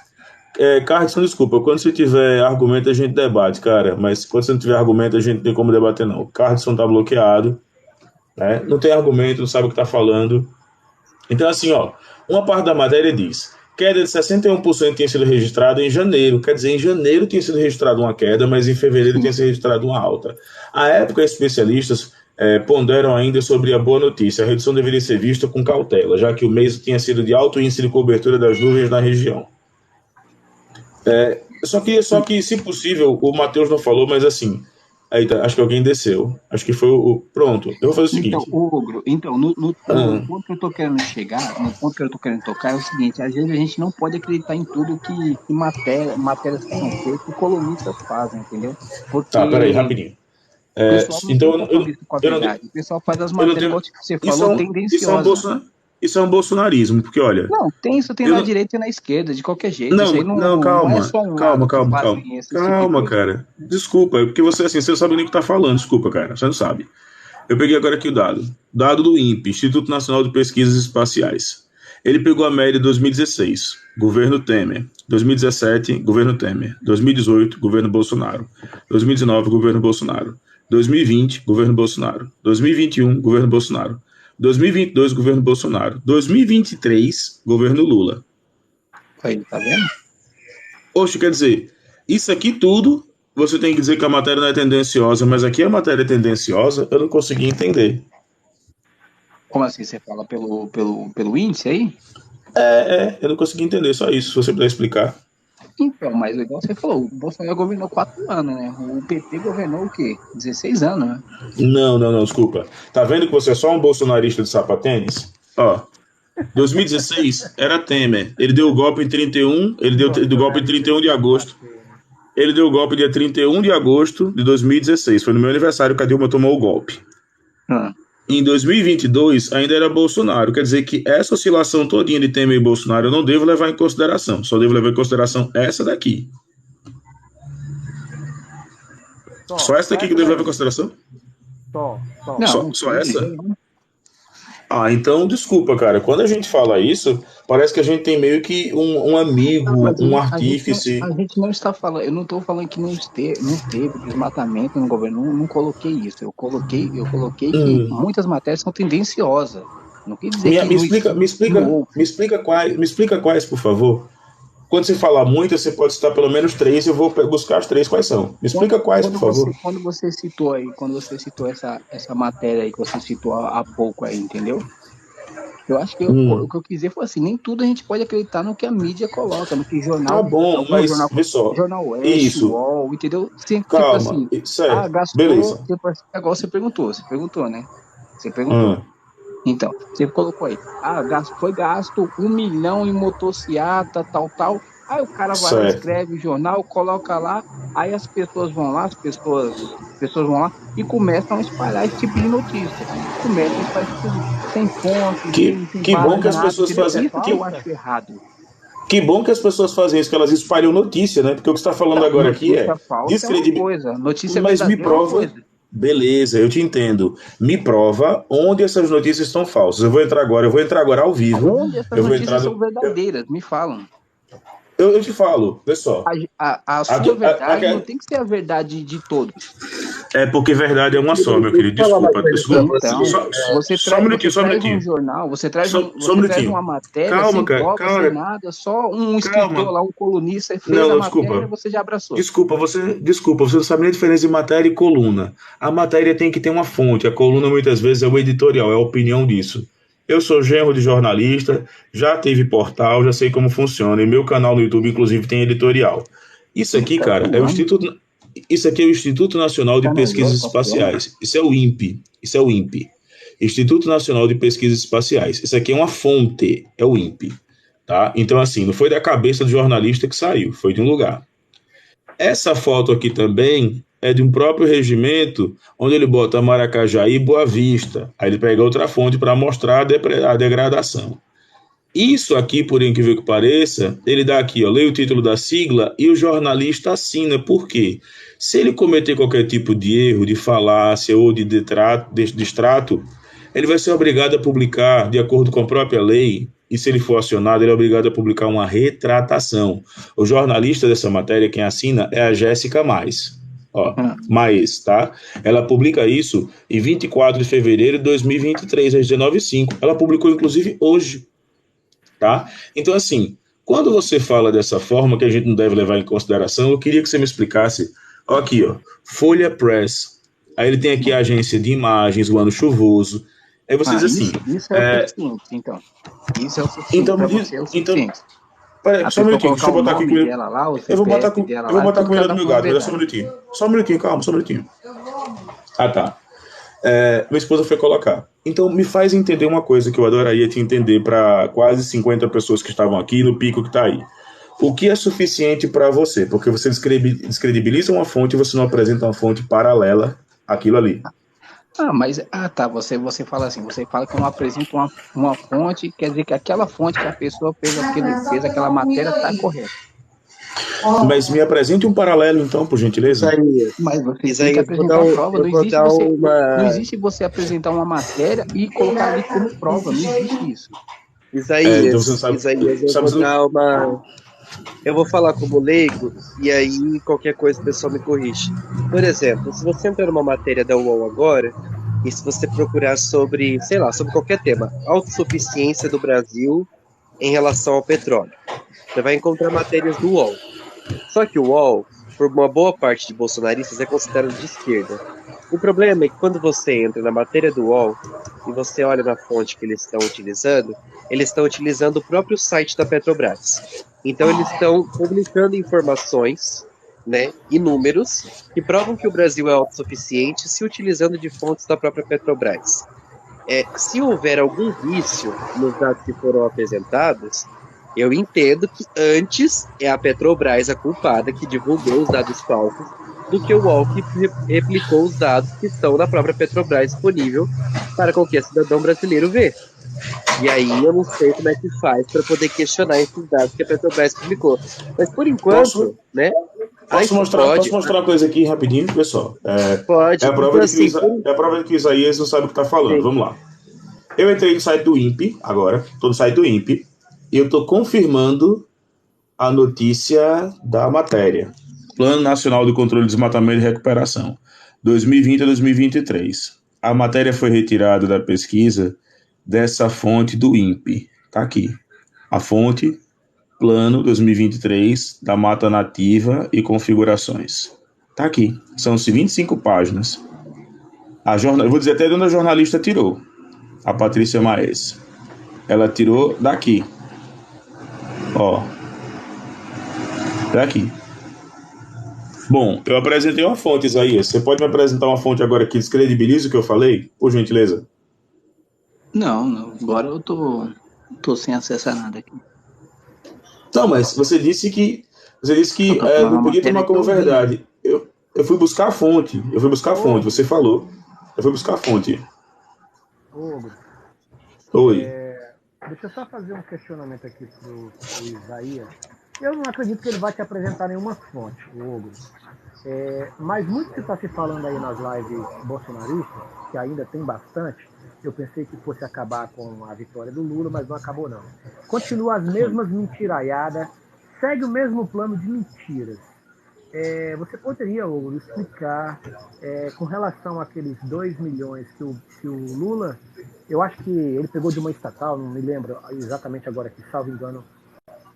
Carlson, desculpa, quando você tiver argumento a gente debate, cara, mas quando você não tiver argumento a gente não tem como debater não. O Carlson tá bloqueado, né? Não tem argumento, não sabe o que tá falando. Então assim, ó, uma parte da matéria diz, queda de 61% tinha sido registrada em janeiro, quer dizer, em janeiro tinha sido registrada uma queda, mas em fevereiro tinha sido registrada uma alta. À época, especialistas ponderam ainda sobre a boa notícia, a redução deveria ser vista com cautela, já que o mês tinha sido de alto índice de cobertura das nuvens na região. Só que, se possível, o Matheus não falou, mas assim, aí tá, acho que alguém desceu. Acho que foi o. Pronto, eu vou fazer o seguinte. No ponto que eu tô querendo chegar, no ponto que eu tô querendo tocar é o seguinte, às vezes a gente não pode acreditar em tudo que matérias que são feitas que colonistas fazem, entendeu? Porque Tá, peraí, rapidinho. o pessoal não Então, tem compromisso com a verdade. O pessoal faz as matérias, igual você falou, tendenciosas. Isso é um bolsonarismo, porque olha. Não, isso tem na direita e na esquerda, de qualquer jeito. Isso aí calma. Não é só um lado que fazem esse tipo de coisa. Cara. Desculpa, porque você assim, você não sabe nem o que tá falando. Desculpa, cara, você não sabe. Eu peguei agora aqui o dado. Dado do INPE, Instituto Nacional de Pesquisas Espaciais. Ele pegou a média de 2016, governo Temer. 2017, governo Temer. 2018, governo Bolsonaro. 2019, governo Bolsonaro. 2020, governo Bolsonaro. 2021, governo Bolsonaro. 2022, governo Bolsonaro. 2023, governo Lula. Aí, tá vendo? Oxe, quer dizer, isso aqui tudo, você tem que dizer que a matéria não é tendenciosa, mas aqui a matéria é tendenciosa, eu não consegui entender. Como assim, você fala pelo índice aí? Eu não consegui entender, só isso, se você puder explicar. Então, mas igual você falou, o Bolsonaro governou 4 anos, né? O PT governou o quê? 16 anos, né? Não, desculpa. Tá vendo que você é só um bolsonarista de sapatênis? Ó, 2016 era Temer. Ele deu o golpe em 31, ele deu o golpe em 31 de agosto. Ele deu o golpe dia 31 de agosto de 2016. Foi no meu aniversário que a Dilma tomou o golpe. Em 2022 ainda era Bolsonaro. Quer dizer que essa oscilação todinha de Temer e Bolsonaro eu não devo levar em consideração. Só devo levar em consideração essa daqui. Só essa daqui que eu devo levar em consideração? Só essa? Ah, então desculpa, cara. Quando a gente fala isso, parece que a gente tem meio que um amigo, um artífice. A gente não está falando, eu não estou falando que não teve desmatamento no governo, não coloquei isso. Eu coloquei que muitas matérias são tendenciosas. Não quer dizer que me explica quais, por favor. Quando você falar muito, você pode citar pelo menos 3 e eu vou buscar as 3 quais são. Me explica quais, por favor. Quando você citou essa matéria aí que você citou há pouco aí, entendeu? Eu acho que o que eu quis dizer foi assim, nem tudo a gente pode acreditar no que a mídia coloca, no que Tá bom, mas vê só. Jornal Oeste, Isso, UOL, entendeu? Tipo calma, assim, certo, gastou, beleza. agora você perguntou, né? Você perguntou. Então, você colocou aí, foi gasto 1 milhão em motociata, tal. Aí o cara vai lá, escreve o jornal, coloca lá, aí as pessoas vão lá, vão lá e começam a espalhar esse tipo de notícia. Começam a espalhar sem fonte, sem Que bom base, que as nada, pessoas entendeu? fazem. Isso que eu acho errado. Que bom que as pessoas fazem isso, que elas espalham notícia, né? Porque o que você está falando agora aqui é Notícia falsa é uma descredibilidade. coisa, notícia Mas me verdadeira é uma prova. coisa. Beleza, eu te entendo. Me prova onde essas notícias estão falsas. Eu vou entrar agora ao vivo. Onde essas notícias são verdadeiras? Me falam. Eu te falo, pessoal. A sua verdade não tem que ser a verdade de todos. É porque verdade é uma só, meu querido. Desculpa. Então, você traz um jornal, você traz uma matéria sem prova, sem nada, só um escritor lá, um colunista fez a matéria, você já abraçou. Desculpa, você não sabe nem a diferença de matéria e coluna. A matéria tem que ter uma fonte, a coluna muitas vezes é o editorial, é a opinião disso. Eu sou genro de jornalista, já tive portal, já sei como funciona. E meu canal no YouTube, inclusive, tem editorial. Isso aqui, cara, é o Instituto... Isso aqui é o Instituto Nacional de Pesquisas Espaciais. Isso é o INPE. Instituto Nacional de Pesquisas Espaciais. Isso aqui é uma fonte, é o INPE. Tá? Então, assim, não foi da cabeça do jornalista que saiu, foi de um lugar. Essa foto aqui também é de um próprio regimento, onde ele bota Maracajaí e Boa Vista. Aí ele pega outra fonte para mostrar a degradação. Isso aqui, por incrível que pareça, ele dá aqui, ó, leia o título da sigla e o jornalista assina. Por quê? Se ele cometer qualquer tipo de erro, de falácia ou de distrato, ele vai ser obrigado a publicar, de acordo com a própria lei, e se ele for acionado, ele é obrigado a publicar uma retratação. O jornalista dessa matéria, quem assina, é a Jéssica Mais. Mais, tá? Ela publica isso em 24 de fevereiro de 2023, às 19h05. Ela publicou, inclusive, hoje. Tá? Então, assim, quando você fala dessa forma, que a gente não deve levar em consideração, eu queria que você me explicasse. Ó, aqui, ó, Folha Press. Aí ele tem aqui a agência de imagens, o ano chuvoso. Aí você diz assim... Isso é o suficiente, então. Isso é o suficiente. Então, pra você é o suficiente. Peraí, só um minutinho, deixa eu botar aqui com ele. Eu vou botar com ele no meu gato, mas só um minutinho. Só um minutinho, calma, só um minutinho. Ah, tá. Minha esposa foi colocar. Então, me faz entender uma coisa que eu adoraria te entender para quase 50 pessoas que estavam aqui no pico que está aí. O que é suficiente para você? Porque você descredibiliza uma fonte e você não apresenta uma fonte paralela àquilo ali. Você fala assim, você fala que eu não apresento uma fonte, quer dizer que aquela fonte que a pessoa fez aquela matéria está correta. Mas me apresente um paralelo, então, por gentileza. Mas você tem que apresentar uma prova. Não existe você apresentar uma matéria e colocar ali como prova. Não existe isso. Isaías, eu vou falar como leigo e aí qualquer coisa o pessoal me corrige. Por exemplo, se você entrar numa matéria da UOL agora e se você procurar sobre qualquer tema, autossuficiência do Brasil em relação ao petróleo, você vai encontrar matérias do UOL. Só que o UOL, por uma boa parte de bolsonaristas, é considerado de esquerda. O problema é que quando você entra na matéria do UOL e você olha na fonte que eles estão utilizando o próprio site da Petrobras. Então eles estão publicando informações, né, e números que provam que o Brasil é autossuficiente se utilizando de fontes da própria Petrobras. Se houver algum vício nos dados que foram apresentados, eu entendo que antes é a Petrobras a culpada que divulgou os dados falsos do que o UOL que replicou os dados que estão na própria Petrobras disponível para qualquer cidadão brasileiro ver. E aí eu não sei como é que faz para poder questionar esses dados que a Petrobras publicou. Mas por enquanto, né? Posso mostrar uma coisa aqui rapidinho, pessoal? Pode. É a prova de que o Isaías não sabe o que está falando. Sim. Vamos lá. Eu entrei no site do INPE agora, estou no site do INPE, e eu estou confirmando a notícia da matéria. Plano Nacional de Controle de Desmatamento e Recuperação, 2020 a 2023. A matéria foi retirada da pesquisa dessa fonte do INPE. Está aqui. A fonte, Plano 2023 da Mata Nativa e Configurações. Está aqui. São 25 páginas. Eu vou dizer até de onde a jornalista tirou. A Patrícia Maes. Ela tirou daqui. Ó. Daqui. Bom, eu apresentei uma fonte, Isaías. Você pode me apresentar uma fonte agora que descredibiliza o que eu falei? Por gentileza. Não, agora eu tô sem acessar nada aqui. Não, mas você disse que Eu tô falando não uma podia matéria tomar que como eu vi. verdade. Eu fui buscar a fonte. Você falou. Eu fui buscar a fonte. Ogro, Oi. deixa eu só fazer um questionamento aqui pro Isaías. Eu não acredito que ele vai te apresentar nenhuma fonte, o Ogro. Mas muito que está se falando aí nas lives bolsonaristas, que ainda tem bastante, eu pensei que fosse acabar com a vitória do Lula, mas não acabou não. Continua as mesmas mentiraiadas, segue o mesmo plano de mentiras. Você poderia, Ogro, explicar com relação àqueles 2 milhões que o Lula, eu acho que ele pegou de uma estatal, não me lembro exatamente agora aqui, salvo engano,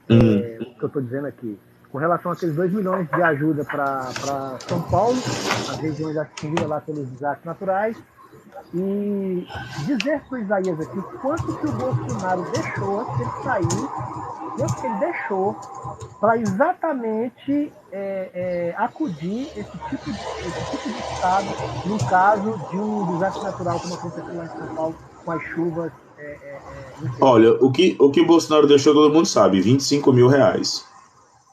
o que eu estou dizendo aqui, com relação àqueles 2 milhões de ajuda para São Paulo, as regiões atingidas lá pelos desastres naturais, e dizer para o Isaías aqui quanto que o Bolsonaro deixou antes de ele sair, quanto que ele deixou para exatamente acudir esse tipo de estado no caso de um desastre natural como aconteceu lá em São Paulo com as chuvas. Olha, o que Bolsonaro deixou, todo mundo sabe, 25 mil reais.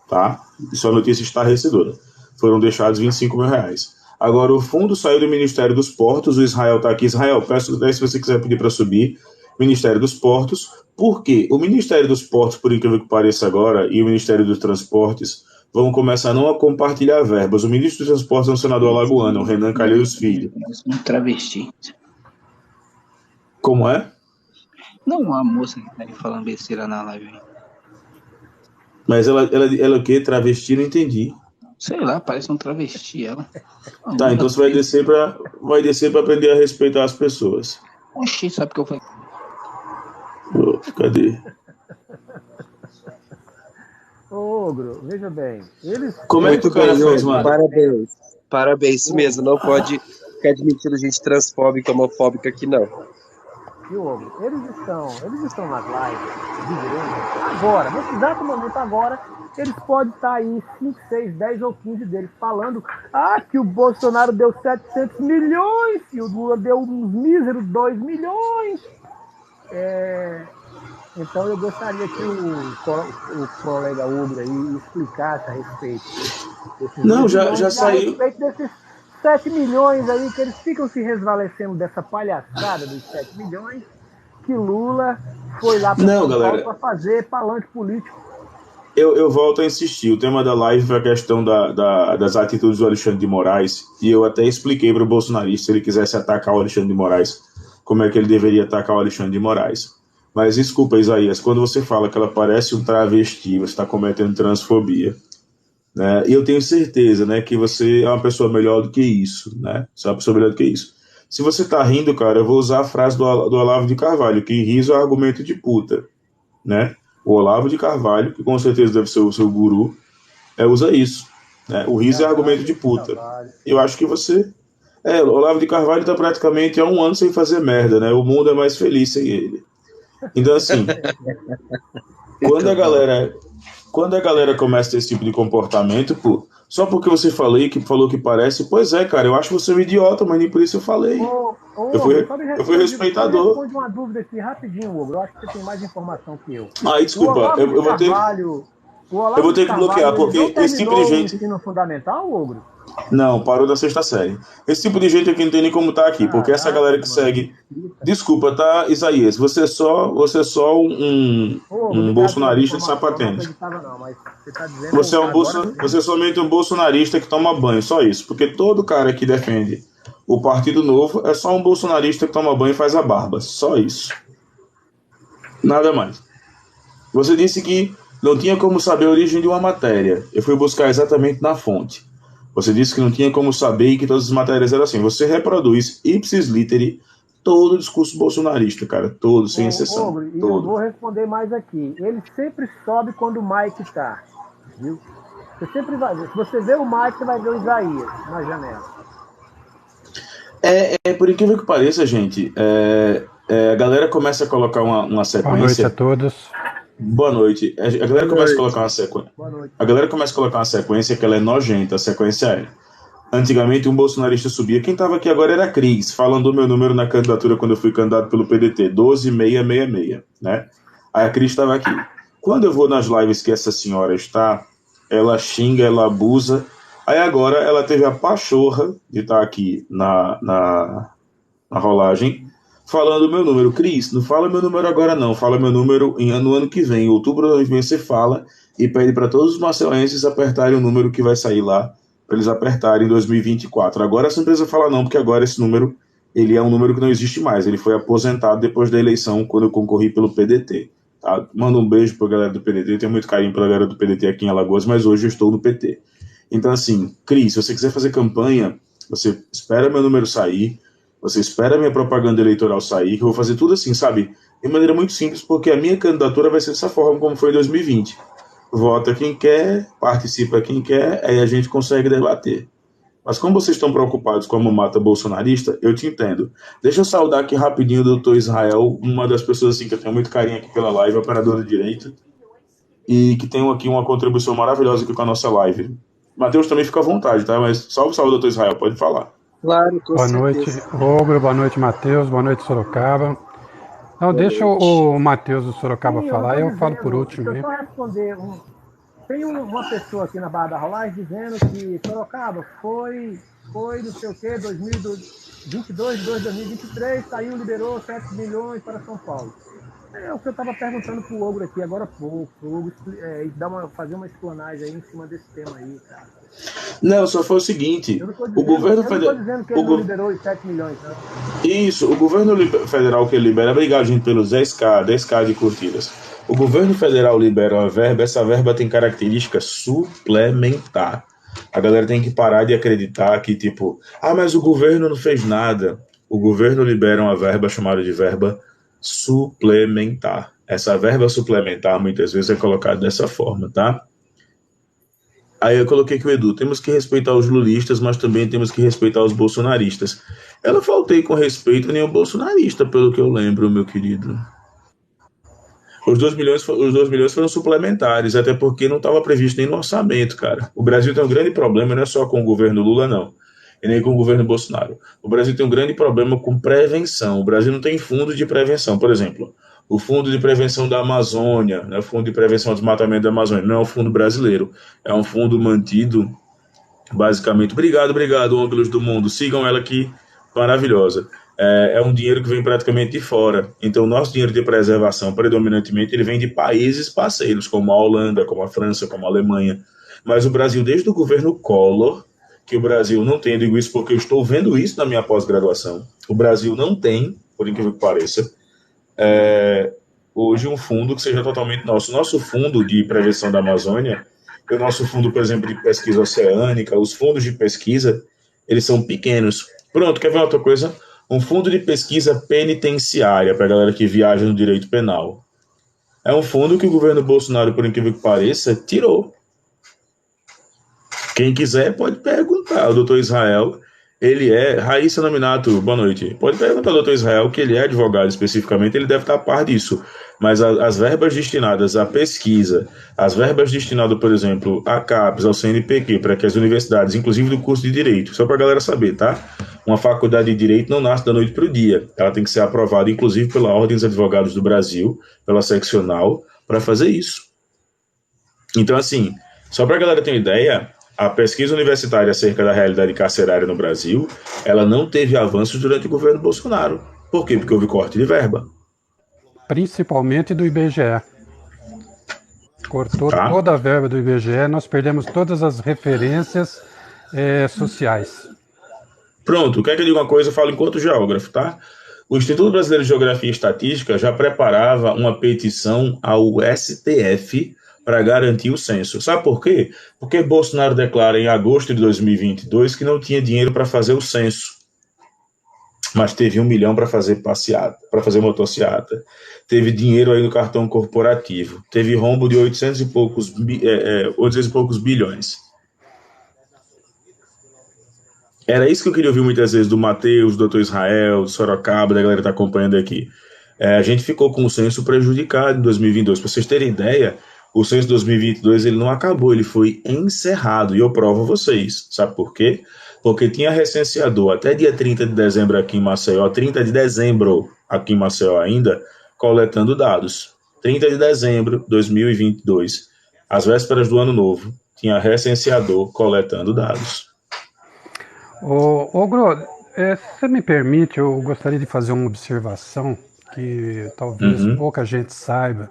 Tá? Isso é uma notícia estarrecedora. Foram deixados 25 mil reais. Agora, o fundo saiu do Ministério dos Portos, o Israel está aqui. Israel, peço se você quiser pedir para subir. Ministério dos Portos. Por quê? O Ministério dos Portos, por incrível que pareça agora, e o Ministério dos Transportes vão começar não a compartilhar verbas. O ministro dos Transportes é um senador alagoano, o Renan Calheiros Filho. Um travesti. Como é? Não, uma moça que tá aí falando besteira na live. Mas ela o quê? Travesti? Não entendi. Sei lá, parece um travesti ela. Tá, então você vai descer para aprender a respeitar as pessoas. Oxi, sabe o que eu falei? Cadê? Ogro, veja bem, Como é que o cara faz, mano? Parabéns, isso mesmo. Não pode ficar admitindo gente transfóbica, homofóbica aqui, não. E Ogro, eles estão nas lives de direita agora, nesse exato momento agora, eles podem estar aí 5, 6, 10 ou 15 deles falando que o Bolsonaro deu 700 milhões, que o Lula deu uns míseros 2 milhões. Então eu gostaria que o colega Ogro aí explicasse a respeito desses Não, já saiu. A respeito desses 7 milhões aí, que eles ficam se resvalecendo dessa palhaçada dos 7 milhões, que Lula foi lá para São Paulo para fazer palanque político. Eu volto a insistir. O tema da live foi a questão das atitudes do Alexandre de Moraes, e eu até expliquei para o bolsonarista, se ele quisesse atacar o Alexandre de Moraes, como é que ele deveria atacar o Alexandre de Moraes. Mas desculpa, Isaías, quando você fala que ela parece um travesti, você está cometendo transfobia. Né? E eu tenho certeza, né, que você é uma pessoa melhor do que isso. Né? Você é uma pessoa melhor do que isso. Se você está rindo, cara, eu vou usar a frase do Olavo de Carvalho, que riso é argumento de puta. Né? O Olavo de Carvalho, que com certeza deve ser o seu guru, usa isso. Né? O riso é argumento de puta. Eu acho que você... o Olavo de Carvalho está praticamente há 1 ano sem fazer merda, né? O mundo é mais feliz sem ele. Então, assim, quando a galera começa a ter esse tipo de comportamento, pô, só porque você falou que parece, pois é, cara, eu acho você um idiota, mas nem por isso eu falei. Eu fui respeitador. Responde uma dúvida aqui rapidinho, Ogro. Eu acho que você tem mais informação que eu. Desculpa, eu vou ter que bloquear, porque esse tipo de gente... o ensino fundamental, Ogro? Não, parou da 6ª série. Esse tipo de gente aqui não tem nem como tá aqui, porque essa galera que segue... Desculpa, tá, Isaías? Você é só um bolsonarista sapatênis. Você é somente um bolsonarista que toma banho, só isso. Porque todo cara que defende o Partido Novo é só um bolsonarista que toma banho e faz a barba. Só isso. Nada mais. Você disse que não tinha como saber a origem de uma matéria. Eu fui buscar exatamente na fonte. Você disse que não tinha como saber e que todas as matérias eram assim. Você reproduz ipsis literi todo o discurso bolsonarista, cara. Todo, sem exceção. Ogro, e todo. eu vou responder mais aqui. Ele sempre sobe quando o Mike tá. Viu? Você sempre vai ver. Se você vê o Mike, você vai ver o Isaías na janela. Por incrível que pareça, gente, A galera começa a colocar uma Boa noite a sequência. todos. Boa noite. A galera começa a colocar uma sequência. Boa noite. A galera começa a colocar uma sequência que ela é nojenta. A sequência é: antigamente um bolsonarista subia. Quem estava aqui agora era a Cris, falando o meu número na candidatura quando eu fui candidato pelo PDT, 12666, né? Aí a Cris estava aqui. Quando eu vou nas lives que essa senhora está, ela xinga, ela abusa. Aí agora ela teve a pachorra de estar aqui na rolagem, falando o meu número. Cris, não fala meu número agora não, fala meu número no ano que vem, em outubro do ano que vem você fala, e pede para todos os macelenses apertarem o número que vai sair lá, para eles apertarem em 2024. Agora essa empresa fala não, porque agora esse número, ele é um número que não existe mais, ele foi aposentado depois da eleição, quando eu concorri pelo PDT. Tá? Manda um beijo pra galera do PDT, tenho muito carinho pela galera do PDT aqui em Alagoas, mas hoje eu estou no PT. Então assim, Cris, se você quiser fazer campanha, você espera meu número sair, você espera minha propaganda eleitoral sair, que eu vou fazer tudo assim, sabe? De maneira muito simples, porque a minha candidatura vai ser dessa forma como foi em 2020. Vota quem quer, participa quem quer, aí a gente consegue debater. Mas como vocês estão preocupados com a mamata bolsonarista, eu te entendo. Deixa eu saudar aqui rapidinho o doutor Israel, uma das pessoas assim que eu tenho muito carinho aqui pela live, operador de direito, e que tem aqui uma contribuição maravilhosa aqui com a nossa live. Matheus também fica à vontade, tá? Mas salve, doutor Israel, pode falar. Claro, com Boa certeza. noite, Ogro. Boa noite, Matheus. Boa noite, Sorocaba. Não, deixa o Matheus do Sorocaba falar, eu falo por último. Deixa eu só responder. Tem uma pessoa aqui na Barra da Rolagem dizendo que Sorocaba foi não sei o que, 2022, 2023, saiu, liberou 7 milhões para São Paulo. É o que eu estava perguntando pro Ogro aqui agora há pouco. O Ogro fazer uma explanagem aí em cima desse tema aí, cara. Não, só foi o seguinte: o governo federal. Eu não tô dizendo que ele não liberou os 7 milhões, não. Isso, o governo federal que libera, obrigado, gente, pelos 10k de curtidas. O governo federal libera uma verba, essa verba tem característica suplementar. A galera tem que parar de acreditar que, tipo, mas o governo não fez nada. O governo libera uma verba chamada de verba suplementar. Essa verba suplementar muitas vezes é colocada dessa forma, tá? Aí eu coloquei que o Edu, temos que respeitar os lulistas, mas também temos que respeitar os bolsonaristas. Eu não faltei com respeito a nenhum bolsonarista, pelo que eu lembro, meu querido. Os 2 milhões foram suplementares, até porque não estava previsto nem no orçamento, cara. O Brasil tem um grande problema, não é só com o governo Lula, não. E nem com o governo Bolsonaro. O Brasil tem um grande problema com prevenção. O Brasil não tem fundo de prevenção. Por exemplo, o Fundo de Prevenção da Amazônia, né, o Fundo de Prevenção ao Desmatamento da Amazônia, não é um fundo brasileiro. É um fundo mantido, basicamente. Obrigado, ângulos do mundo. Sigam ela aqui, maravilhosa. É um dinheiro que vem praticamente de fora. Então, o nosso dinheiro de preservação, predominantemente, ele vem de países parceiros, como a Holanda, como a França, como a Alemanha. Mas o Brasil, desde o governo Collor, que o Brasil não tem, eu digo isso porque eu estou vendo isso na minha pós-graduação, o Brasil não tem, por incrível que pareça, hoje um fundo que seja totalmente nosso. Nosso fundo de prevenção da Amazônia, o nosso fundo, por exemplo, de pesquisa oceânica, os fundos de pesquisa, eles são pequenos. Pronto, quer ver outra coisa? Um fundo de pesquisa penitenciária, para a galera que viaja no direito penal. É um fundo que o governo Bolsonaro, por incrível que pareça, tirou. Quem quiser pode perguntar. O doutor Israel, ele é... Raíssa Nominato, boa noite. Pode perguntar ao doutor Israel, que ele é advogado especificamente, ele deve estar a par disso. Mas as verbas destinadas à pesquisa, as verbas destinadas, por exemplo, à CAPES, ao CNPq, para que as universidades, inclusive do curso de Direito, só para a galera saber, tá? Uma faculdade de Direito não nasce da noite para o dia. Ela tem que ser aprovada, inclusive, pela Ordem dos Advogados do Brasil, pela seccional, para fazer isso. Então, assim, só para a galera ter uma ideia, a pesquisa universitária acerca da realidade carcerária no Brasil, ela não teve avanços durante o governo Bolsonaro. Por quê? Porque houve corte de verba. Principalmente do IBGE. Cortou toda a verba do IBGE, nós perdemos todas as referências sociais. Pronto, quer que eu diga uma coisa? Eu falo enquanto geógrafo, tá? O Instituto Brasileiro de Geografia e Estatística já preparava uma petição ao STF para garantir o censo. Sabe por quê? Porque Bolsonaro declara em agosto de 2022 que não tinha dinheiro para fazer o censo. Mas teve 1 milhão para fazer passeata, para fazer motociata. Teve dinheiro aí no cartão corporativo. Teve rombo de 800 e poucos bilhões. Era isso que eu queria ouvir muitas vezes do Matheus, do Dr. Israel, do Sorocaba, da galera que está acompanhando aqui. A gente ficou com o censo prejudicado em 2022. Para vocês terem ideia, o censo 2022 ele não acabou, ele foi encerrado. E eu provo a vocês. Sabe por quê? Porque tinha recenseador até dia 30 de dezembro aqui em Maceió, 30 de dezembro aqui em Maceió ainda, coletando dados. 30 de dezembro de 2022, às vésperas do ano novo, tinha recenseador coletando dados. Gro, se você me permite, eu gostaria de fazer uma observação que talvez pouca gente saiba,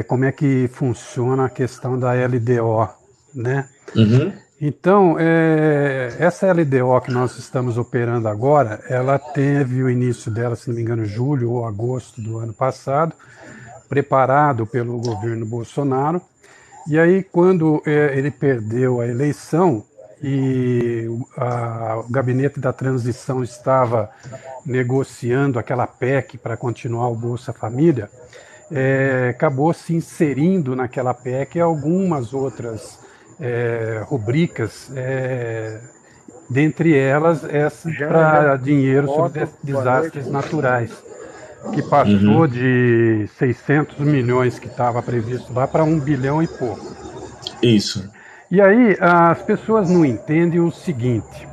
como é que funciona a questão da LDO, né? Então, essa LDO que nós estamos operando agora, ela teve o início dela, se não me engano, julho ou agosto do ano passado, preparado pelo governo Bolsonaro, e aí quando ele perdeu a eleição, e o gabinete da transição estava negociando aquela PEC para continuar o Bolsa Família, acabou se inserindo naquela PEC algumas outras rubricas, dentre elas essa para dinheiro sobre desastres naturais, que passou de 600 milhões que estava previsto lá para 1 bilhão e pouco. Isso. E aí as pessoas não entendem o seguinte,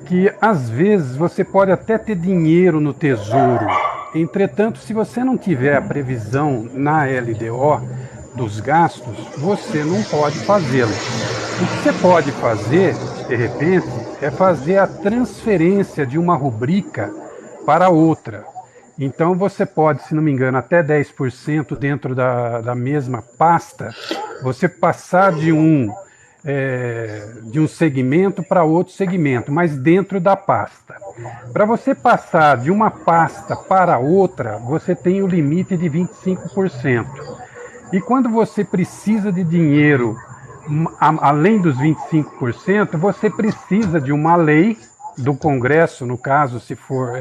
que às vezes você pode até ter dinheiro no tesouro, entretanto, se você não tiver a previsão na LDO dos gastos, você não pode fazê-lo. O que você pode fazer, de repente, é fazer a transferência de uma rubrica para outra. Então você pode, se não me engano, até 10% dentro da mesma pasta, você passar de um segmento para outro segmento, mas dentro da pasta. Para você passar de uma pasta para outra, você tem o limite de 25%. E quando você precisa de dinheiro além dos 25%, você precisa de uma lei do Congresso, no caso, se for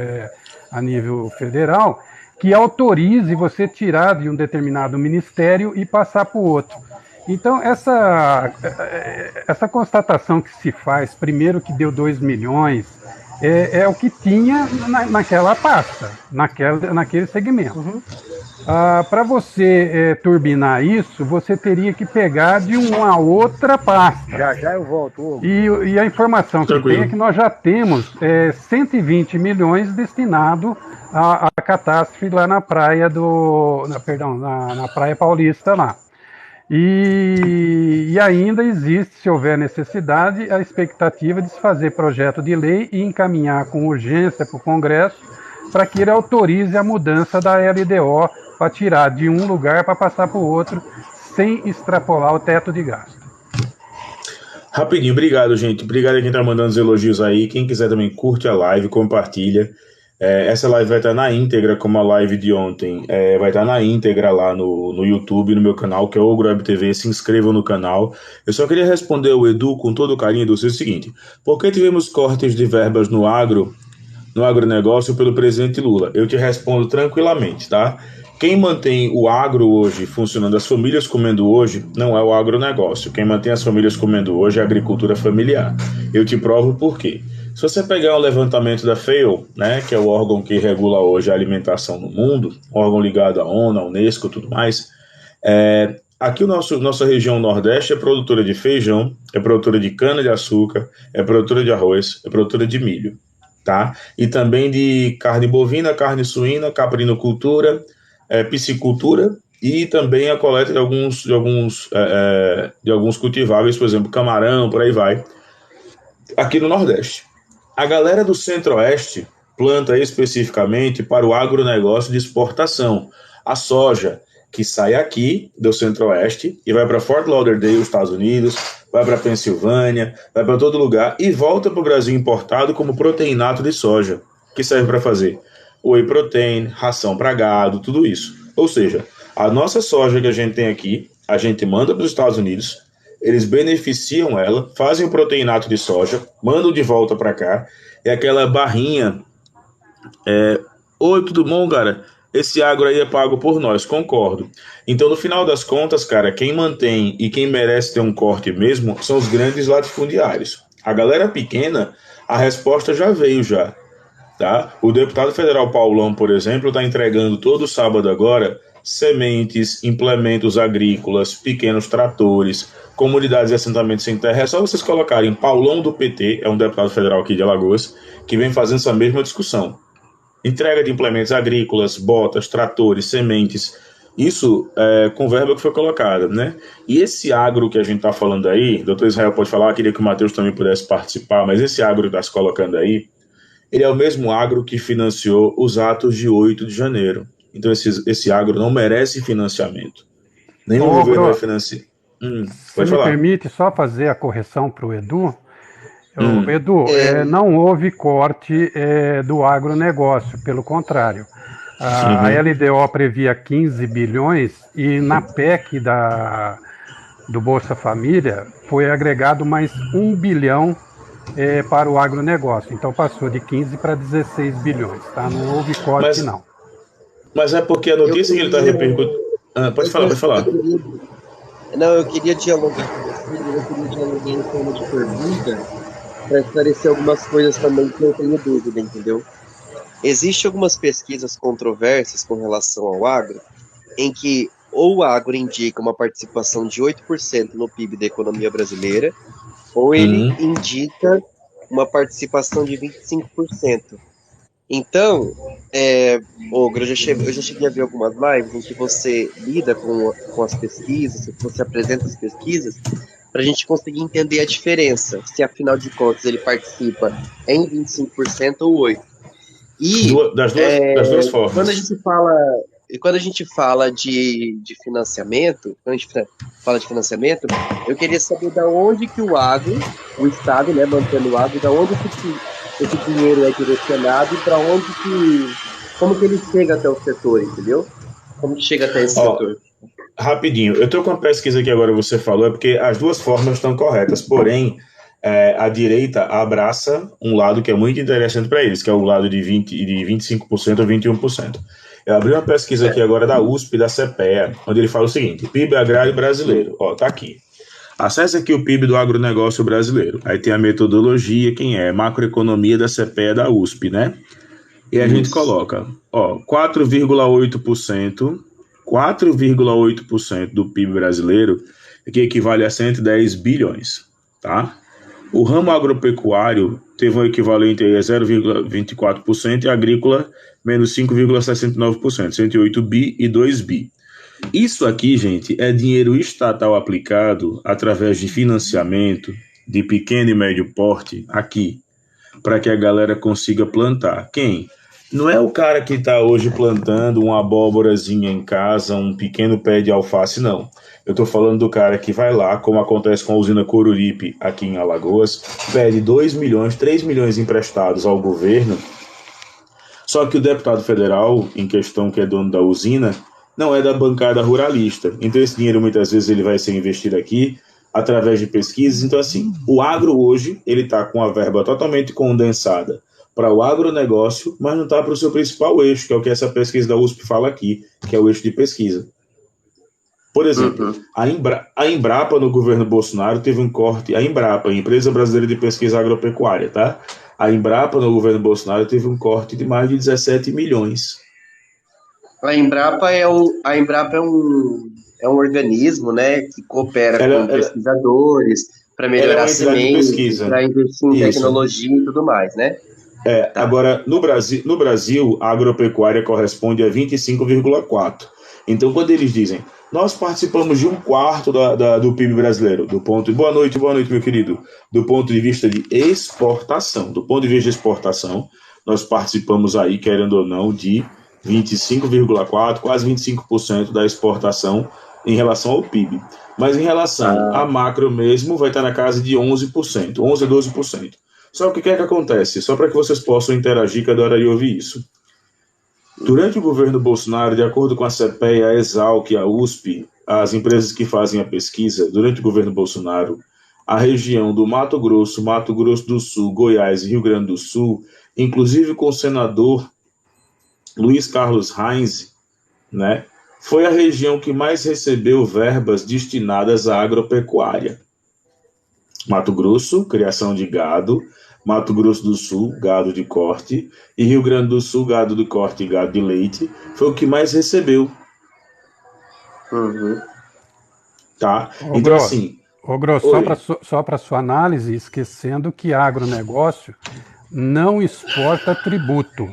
a nível federal, que autorize você tirar de um determinado ministério e passar para o outro. Então, essa constatação que se faz, primeiro que deu 2 milhões, é o que tinha naquela pasta, naquele segmento. Para você turbinar isso, você teria que pegar de uma outra pasta. Já eu volto. E a informação que eu tenho é que nós já temos 120 milhões destinado à catástrofe lá na praia na Praia Paulista lá. E ainda existe, se houver necessidade, a expectativa de se fazer projeto de lei e encaminhar com urgência para o Congresso para que ele autorize a mudança da LDO para tirar de um lugar para passar para o outro sem extrapolar o teto de gasto. Rapidinho, obrigado, gente. Obrigado a quem está mandando os elogios aí. Quem quiser também curte a live, compartilha. Essa live vai estar na íntegra, como a live de ontem. Vai estar na íntegra lá no YouTube, no meu canal, que é o Ogro TV. Se inscrevam no canal. Eu só queria responder o Edu com todo o carinho do seguinte: por que tivemos cortes de verbas no agronegócio pelo presidente Lula? Eu te respondo tranquilamente, tá? Quem mantém o agro hoje funcionando, as famílias comendo hoje, não é o agronegócio. Quem mantém as famílias comendo hoje é a agricultura familiar. Eu te provo por quê. Se você pegar o levantamento da FAO, né, que é o órgão que regula hoje a alimentação no mundo, órgão ligado à ONU, à Unesco e tudo mais, aqui nossa região Nordeste é produtora de feijão, é produtora de cana-de-açúcar, é produtora de arroz, é produtora de milho, tá? E também de carne bovina, carne suína, caprinocultura, piscicultura e também a coleta de alguns cultiváveis, por exemplo, camarão, por aí vai, aqui no Nordeste. A galera do Centro-Oeste planta especificamente para o agronegócio de exportação. A soja, que sai aqui do Centro-Oeste e vai para Fort Lauderdale, Estados Unidos, vai para Pensilvânia, vai para todo lugar e volta para o Brasil importado como proteinato de soja, que serve para fazer whey protein, ração para gado, tudo isso. Ou seja, a nossa soja que a gente tem aqui, a gente manda para os Estados Unidos, eles beneficiam ela, fazem o proteinato de soja, mandam de volta para cá, e aquela barrinha, oi, tudo bom, cara? Esse agro aí é pago por nós, concordo. Então, no final das contas, cara, quem mantém e quem merece ter um corte mesmo são os grandes latifundiários. A galera pequena, a resposta já veio já. Tá? O deputado federal Paulão, por exemplo, está entregando todo sábado agora sementes, implementos agrícolas, pequenos tratores, comunidades e assentamentos sem terra. É só vocês colocarem Paulão do PT, é um deputado federal aqui de Alagoas, que vem fazendo essa mesma discussão. Entrega de implementos agrícolas, botas, tratores, sementes, isso com verba que foi colocada, né? E esse agro que a gente está falando aí, doutor Israel pode falar, queria que o Matheus também pudesse participar, mas esse agro que está se colocando aí, ele é o mesmo agro que financiou os atos de 8 de janeiro. Então esse agro não merece financiamento. Nenhum governo vai financiar. Pode falar. Me permite só fazer a correção para o Edu? Edu, não houve corte do agronegócio, pelo contrário. A LDO previa 15 bilhões e na PEC do Bolsa Família foi agregado mais 1 bilhão para o agronegócio. Então passou de 15 para 16 bilhões. Tá? Não houve corte, não. Mas é porque a notícia que ele está repercutindo... pode falar. Eu queria dialogar em forma de pergunta para esclarecer algumas coisas também que eu tenho dúvida, entendeu? Existem algumas pesquisas controversas com relação ao agro, em que ou o agro indica uma participação de 8% no PIB da economia brasileira, ou ele indica uma participação de 25%. Então, Ogro, eu já cheguei a ver algumas lives em que você lida com as pesquisas, que você apresenta as pesquisas, para a gente conseguir entender a diferença, se afinal de contas ele participa em 25% ou 8%. E das duas formas. Quando a gente fala de financiamento, eu queria saber da onde que o Estado, né, mantendo o agro, da onde esse dinheiro é direcionado e para onde como que ele chega até o setor, entendeu? Como que chega até esse setor? Rapidinho, eu estou com uma pesquisa que agora você falou, porque as duas formas estão corretas, porém, a direita abraça um lado que é muito interessante para eles, que é o lado de 25% ou 21%. Eu abri uma pesquisa aqui agora da USP, da CPEA, onde ele fala o seguinte: PIB agrário brasileiro, tá aqui. Acesse aqui o PIB do agronegócio brasileiro. Aí tem a metodologia, quem é? Macroeconomia da CPEA da USP, né? E a gente coloca, 4,8% do PIB brasileiro, que equivale a 110 bilhões, tá? O ramo agropecuário teve um equivalente a 0,24% e agrícola menos 5,69%, 108 bi e 2 bi. Isso aqui, gente, é dinheiro estatal aplicado através de financiamento de pequeno e médio porte aqui, para que a galera consiga plantar. Quem? Não é o cara que está hoje plantando uma abóborazinha em casa, um pequeno pé de alface, não. Eu estou falando do cara que vai lá, como acontece com a usina Coruripe aqui em Alagoas, pede 2 milhões, 3 milhões emprestados ao governo, só que o deputado federal, em questão que é dono da usina, não é da bancada ruralista. Então esse dinheiro muitas vezes ele vai ser investido aqui através de pesquisas. Então assim, o agro hoje ele está com a verba totalmente condensada para o agronegócio, mas não está para o seu principal eixo, que é o que essa pesquisa da USP fala aqui, que é o eixo de pesquisa. Por exemplo, a Embrapa no governo Bolsonaro teve um corte, a Embrapa, a Empresa Brasileira de Pesquisa Agropecuária, tá? A Embrapa no governo Bolsonaro teve um corte de mais de 17 milhões. A Embrapa é um organismo, né, que coopera com pesquisadores para melhorar sementes, para investir em tecnologia e tudo mais, né? Tá. Agora, no Brasil, a agropecuária corresponde a 25,4%. Então, quando eles dizem, nós participamos de 1/4 do PIB brasileiro, boa noite, meu querido, do ponto de vista de exportação, nós participamos aí, querendo ou não, de 25,4%, quase 25% da exportação em relação ao PIB. Mas em relação à macro mesmo, vai estar na casa de 11%, 11% a 12%. Só que o que é que acontece? Só para que vocês possam interagir, que eu adoraria ouvir isso. Durante o governo Bolsonaro, de acordo com a CPEA, a Exalc, a USP, as empresas que fazem a pesquisa, durante o governo Bolsonaro, a região do Mato Grosso do Sul, Goiás e Rio Grande do Sul, inclusive com o senador Luiz Carlos Reins, né, foi a região que mais recebeu verbas destinadas à agropecuária. Mato Grosso, criação de gado. Mato Grosso do Sul, gado de corte. E Rio Grande do Sul, gado de corte e gado de leite. Foi o que mais recebeu. Tá? Ô, Então, Grosso, assim... ô, Grosso, só para sua análise, esquecendo que agronegócio não exporta tributo.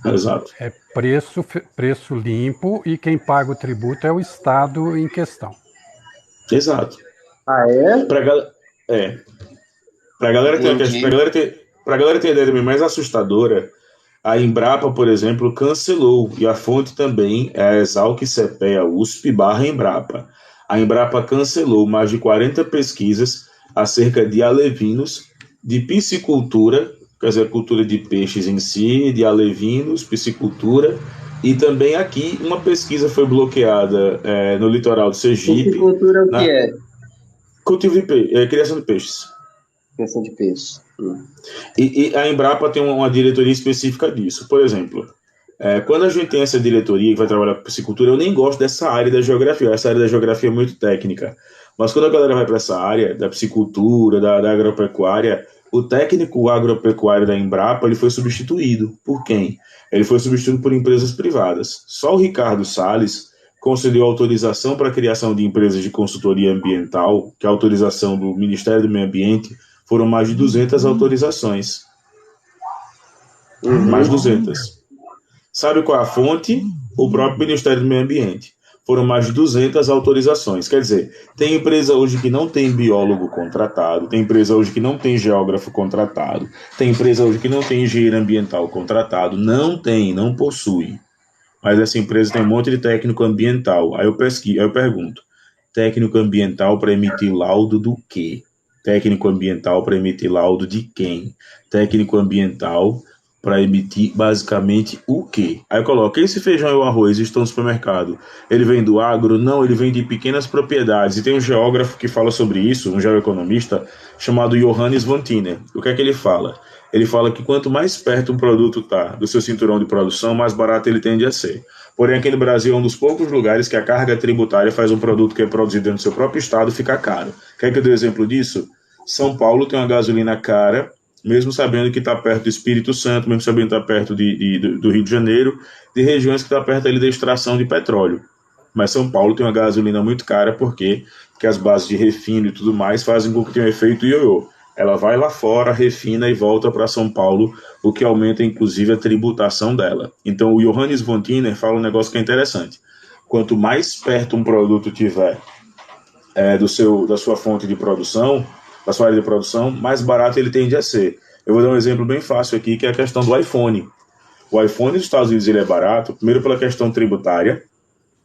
Exato. É preço limpo e quem paga o tributo é o Estado em questão. Exato. Ah, é? Pra galera ter ideia também mais assustadora, a Embrapa, por exemplo, cancelou, e a fonte também é a Exalc-CPEA USP/Embrapa. A Embrapa cancelou mais de 40 pesquisas acerca de alevinos, de piscicultura, quer dizer, cultura de peixes em si, de alevinos, piscicultura, e também aqui uma pesquisa foi bloqueada no litoral do Sergipe. Piscicultura o que é? Cultivo de criação de peixes. Criação de peixes. E a Embrapa tem uma diretoria específica disso. Por exemplo, quando a gente tem essa diretoria que vai trabalhar com piscicultura, eu nem gosto dessa área da geografia. Essa área da geografia é muito técnica. Mas quando a galera vai para essa área da piscicultura, da agropecuária, o técnico agropecuário da Embrapa ele foi substituído. Por quem? Ele foi substituído por empresas privadas. Só o Ricardo Salles concedeu autorização para a criação de empresas de consultoria ambiental, que é a autorização do Ministério do Meio Ambiente, foram mais de 200 autorizações. Mais 200. Sabe qual é a fonte? O próprio Ministério do Meio Ambiente. Foram mais de 200 autorizações. Quer dizer, tem empresa hoje que não tem biólogo contratado, tem empresa hoje que não tem geógrafo contratado, tem empresa hoje que não tem engenheiro ambiental contratado. Não possui. Mas essa empresa tem um monte de técnico ambiental. Aí eu pergunto, técnico ambiental para emitir laudo do quê? Técnico ambiental para emitir laudo de quem? Técnico ambiental para emitir basicamente o quê? Aí eu coloco, esse feijão e o arroz estão no supermercado. Ele vem do agro? Não, ele vem de pequenas propriedades. E tem um geógrafo que fala sobre isso, um geoeconomista, chamado Johannes von Tiner. O que é que ele fala? Ele fala que quanto mais perto um produto está do seu cinturão de produção, mais barato ele tende a ser. Porém, aqui no Brasil é um dos poucos lugares que a carga tributária faz um produto que é produzido dentro do seu próprio estado ficar caro. Quer que eu dê exemplo disso? São Paulo tem uma gasolina cara, mesmo sabendo que está perto do Espírito Santo, mesmo sabendo que está perto do Rio de Janeiro, de regiões que está perto ali da extração de petróleo. Mas São Paulo tem uma gasolina muito cara, porque as bases de refino e tudo mais fazem com que tenha um efeito ioiô. Ela vai lá fora, refina e volta para São Paulo, o que aumenta inclusive a tributação dela. Então o Johannes von Tiner fala um negócio que é interessante. Quanto mais perto um produto tiver da sua fonte de produção, da sua área de produção, mais barato ele tende a ser. Eu vou dar um exemplo bem fácil aqui, que é a questão do iPhone. O iPhone dos Estados Unidos ele é barato, primeiro pela questão tributária,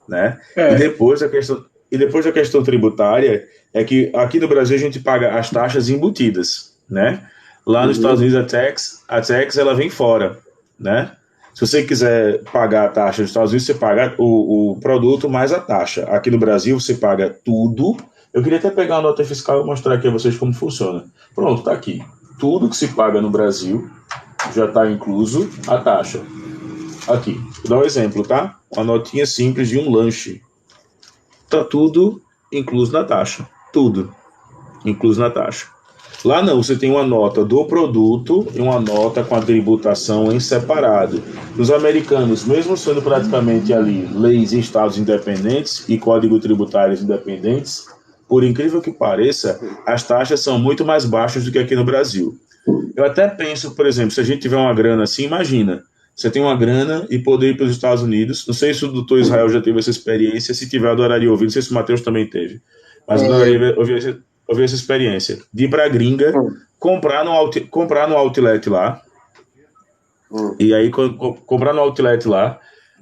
né? E depois a questão tributária é que aqui no Brasil a gente paga as taxas embutidas, né? Lá nos Estados Unidos a tax ela vem fora, né? Se você quiser pagar a taxa nos Estados Unidos, você paga o produto mais a taxa. Aqui no Brasil você paga tudo. Eu queria até pegar a nota fiscal e mostrar aqui a vocês como funciona. Pronto, tá aqui. Tudo que se paga no Brasil já está incluso a taxa. Aqui, vou dar um exemplo, tá? Uma notinha simples de um lanche. Tá tudo incluso na taxa. Tudo incluso na taxa. Lá não, você tem uma nota do produto e uma nota com a tributação em separado. Nos americanos, mesmo sendo praticamente ali leis em estados independentes e códigos tributários independentes, por incrível que pareça, as taxas são muito mais baixas do que aqui no Brasil. Eu até penso, por exemplo, se a gente tiver uma grana assim, imagina, você tem uma grana e poder ir para os Estados Unidos. Não sei se o doutor Israel já teve essa experiência, se tiver, eu adoraria ouvir, não sei se o Matheus também teve, mas eu adoraria ouvir essa experiência, de ir para a gringa, comprar no outlet lá, e aí comprar no outlet lá,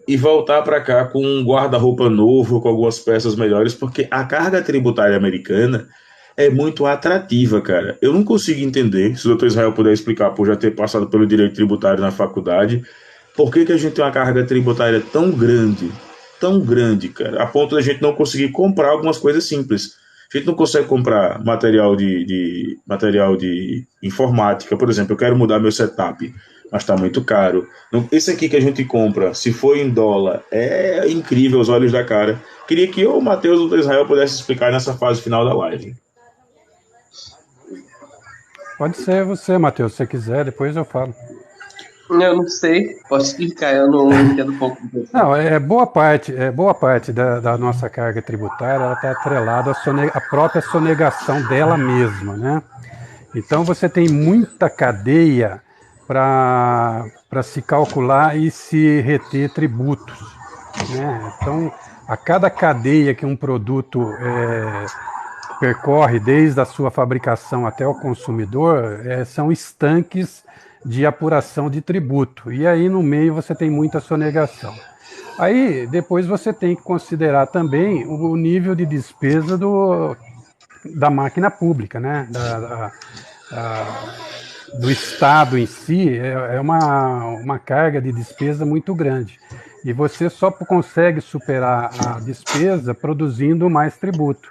e voltar para cá com um guarda-roupa novo, com algumas peças melhores, porque a carga tributária americana é muito atrativa, cara. Eu não consigo entender, se o doutor Israel puder explicar, por já ter passado pelo direito tributário na faculdade, por que a gente tem uma carga tributária tão grande, cara, a ponto da gente não conseguir comprar algumas coisas simples. A gente não consegue comprar material de informática, por exemplo, eu quero mudar meu setup, mas está muito caro. Esse aqui que a gente compra, se for em dólar, é incrível aos olhos da cara. Queria que o Matheus do Israel pudesse explicar nessa fase final da live. Pode ser você, Matheus, se você quiser, depois eu falo. Eu não sei, posso explicar, eu não entendo um pouco disso. Não, boa parte da nossa carga tributária, ela está atrelada à própria sonegação dela mesma, né? Então você tem muita cadeia para se calcular e se reter tributos, né? Então, a cada cadeia que um produto percorre, desde a sua fabricação até o consumidor, são estanques de apuração de tributo. E aí no meio você tem muita sonegação. Aí depois você tem que considerar também o nível de despesa da máquina pública, né? Do Estado em si, é uma carga de despesa muito grande. E você só consegue superar a despesa produzindo mais tributo.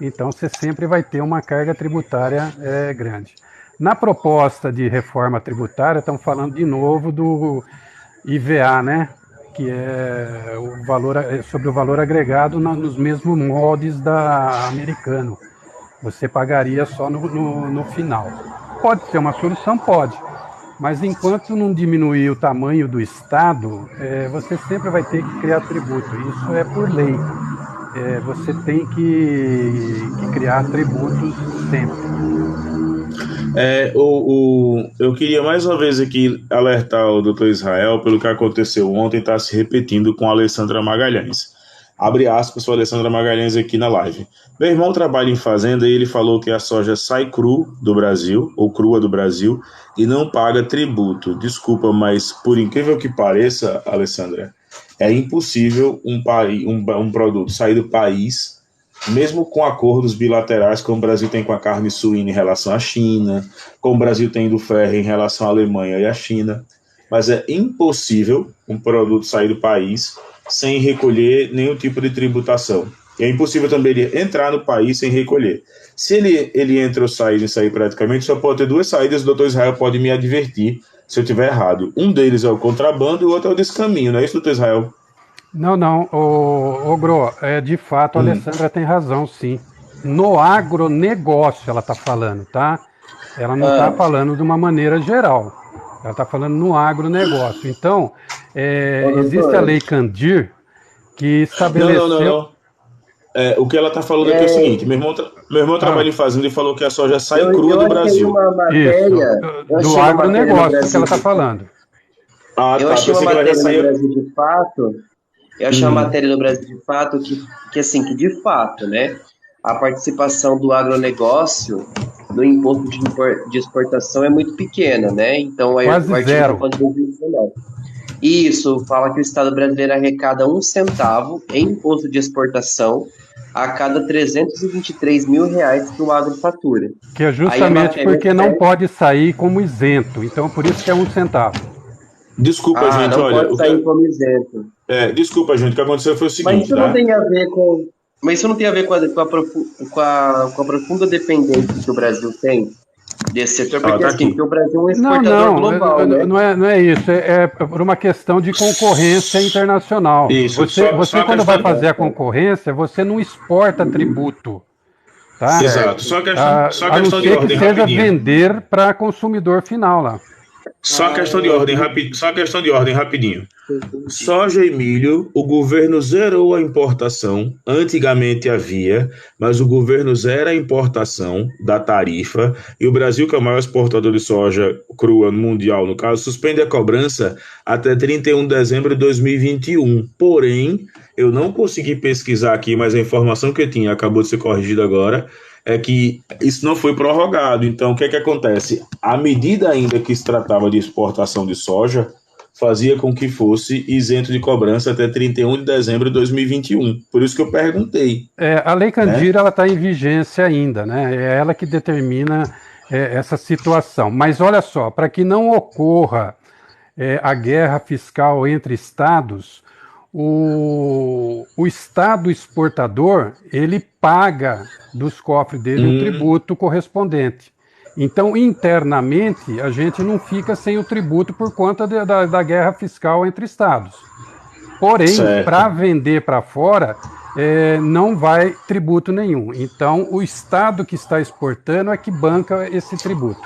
Então você sempre vai ter uma carga tributária grande. Na proposta de reforma tributária, estamos falando de novo do IVA, né? Que é sobre o valor agregado nos mesmos moldes da americano. Você pagaria só no final. Pode ser uma solução? Pode. Mas enquanto não diminuir o tamanho do Estado, você sempre vai ter que criar tributo. Isso é por lei. Você tem que criar tributos sempre. Eu queria mais uma vez aqui alertar o Dr. Israel pelo que aconteceu ontem, está se repetindo com a Alessandra Magalhães. Abre aspas para a Alessandra Magalhães aqui na live. Meu irmão trabalha em fazenda e ele falou que a soja sai crua do Brasil e não paga tributo. Desculpa, mas por incrível que pareça, Alessandra, é impossível um produto sair do país, mesmo com acordos bilaterais, como o Brasil tem com a carne suína em relação à China, como o Brasil tem do ferro em relação à Alemanha e à China, mas é impossível um produto sair do país sem recolher nenhum tipo de tributação. E é impossível também ele entrar no país sem recolher. Se ele entra ou sai e sair praticamente, só pode ter duas saídas, o doutor Israel pode me advertir se eu estiver errado. Um deles é o contrabando e o outro é o descaminho, não é isso, doutor Israel? Não, Gro, de fato a Alessandra tem razão, sim. No agronegócio ela está falando, tá? Ela não está falando de uma maneira geral, ela está falando no agronegócio. Então, existe a Lei Candir, que estabeleceu... Não. O que ela está falando aqui é o seguinte, meu irmão trabalha em fazenda e falou que a soja sai crua do Brasil. Isso, do agronegócio que ela está falando. Eu achei uma matéria no Brasil de fato... Eu achei uma matéria no Brasil de fato que de fato, né, a participação do agronegócio no imposto de exportação é muito pequena, né? Então aí quase zero. Isso fala que o Estado brasileiro arrecada 1 centavo em imposto de exportação a cada 323 mil reais que o agro fatura. Que é justamente porque não pode sair como isento. Então por isso que é 1 centavo. Desculpa, gente, não olha. Pode sair como isento. Desculpa, gente, o que aconteceu foi o seguinte. Mas isso não tem a ver com. Mas isso não tem a ver com a profunda dependência que o Brasil tem desse setor, porque o Brasil é um exportador global, né? Não é isso, é por uma questão de concorrência internacional. Isso, você quando vai fazer a concorrência, você não exporta tributo. Tá? Exato, só questão de ordem seja rapidinho. Vender para consumidor final lá. Só questão de ordem rapidinho. Soja e milho, o governo zerou a importação. Antigamente havia, mas o governo zera a importação da tarifa e o Brasil, que é o maior exportador de soja crua mundial, no caso, suspende a cobrança até 31 de dezembro de 2021. Porém, eu não consegui pesquisar aqui, mas a informação que eu tinha acabou de ser corrigida agora, é que isso não foi prorrogado. Então, o que é que acontece? A medida ainda que se tratava de exportação de soja fazia com que fosse isento de cobrança até 31 de dezembro de 2021. Por isso que eu perguntei. A Lei Candir ela está em vigência ainda, né? É ela que determina essa situação. Mas olha só, para que não ocorra a guerra fiscal entre estados, o Estado exportador, ele paga dos cofres dele o tributo correspondente. Então, internamente, a gente não fica sem o tributo por conta da guerra fiscal entre estados. Porém, para vender para fora, não vai tributo nenhum. Então, o Estado que está exportando é que banca esse tributo.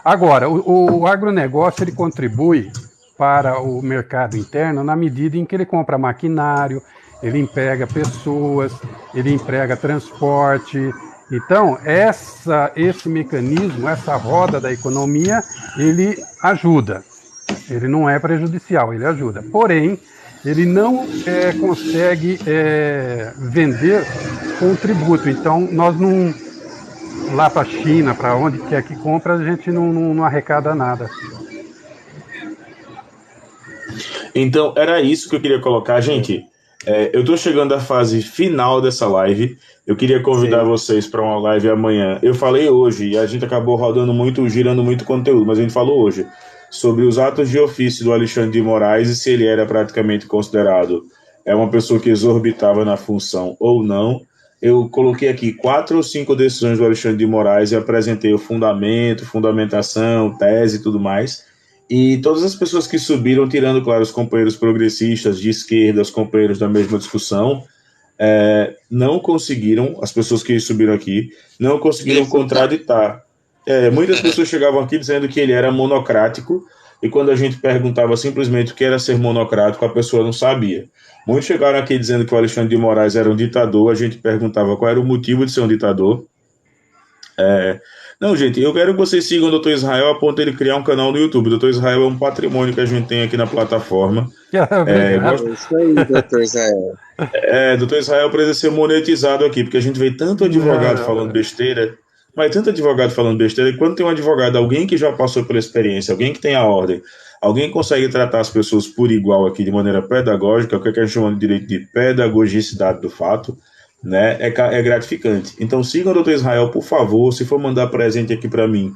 Agora, o agronegócio ele contribui para o mercado interno na medida em que ele compra maquinário, ele emprega pessoas, ele emprega transporte. Então, esse mecanismo, essa roda da economia, ele ajuda. Ele não é prejudicial, ele ajuda. Porém, ele não consegue vender com tributo. Então, nós não... Lá para a China, para onde quer que compra, a gente não arrecada nada. Então, era isso que eu queria colocar. Gente, eu estou chegando à fase final dessa live. Eu queria convidar vocês para uma live amanhã. Eu falei hoje, e a gente acabou rodando muito, girando muito conteúdo, mas a gente falou hoje sobre os atos de ofício do Alexandre de Moraes e se ele era praticamente considerado uma pessoa que exorbitava na função ou não. Eu coloquei aqui 4 ou 5 decisões do Alexandre de Moraes e apresentei o fundamento, fundamentação, tese e tudo mais. E todas as pessoas que subiram, tirando, claro, os companheiros progressistas de esquerda, os companheiros da mesma discussão, não conseguiram, as pessoas que subiram aqui, não conseguiram contraditar. Muitas pessoas chegavam aqui dizendo que ele era monocrático, e quando a gente perguntava simplesmente o que era ser monocrático, a pessoa não sabia. Muitos chegaram aqui dizendo que o Alexandre de Moraes era um ditador, a gente perguntava qual era o motivo de ser um ditador. Não, gente, eu quero que vocês sigam o Dr. Israel a ponto de ele criar um canal no YouTube. O Dr. Israel é um patrimônio que a gente tem aqui na plataforma. Isso aí, Dr. Israel. Dr. Israel precisa ser monetizado aqui, porque a gente vê tanto advogado falando besteira, mas tanto advogado falando besteira, e quando tem um advogado, alguém que já passou pela experiência, alguém que tem a ordem, alguém que consegue tratar as pessoas por igual aqui de maneira pedagógica, o que a gente chama de direito de pedagogicidade do fato, né, é gratificante. Então sigam o Dr. Israel, por favor. Se for mandar presente aqui para mim,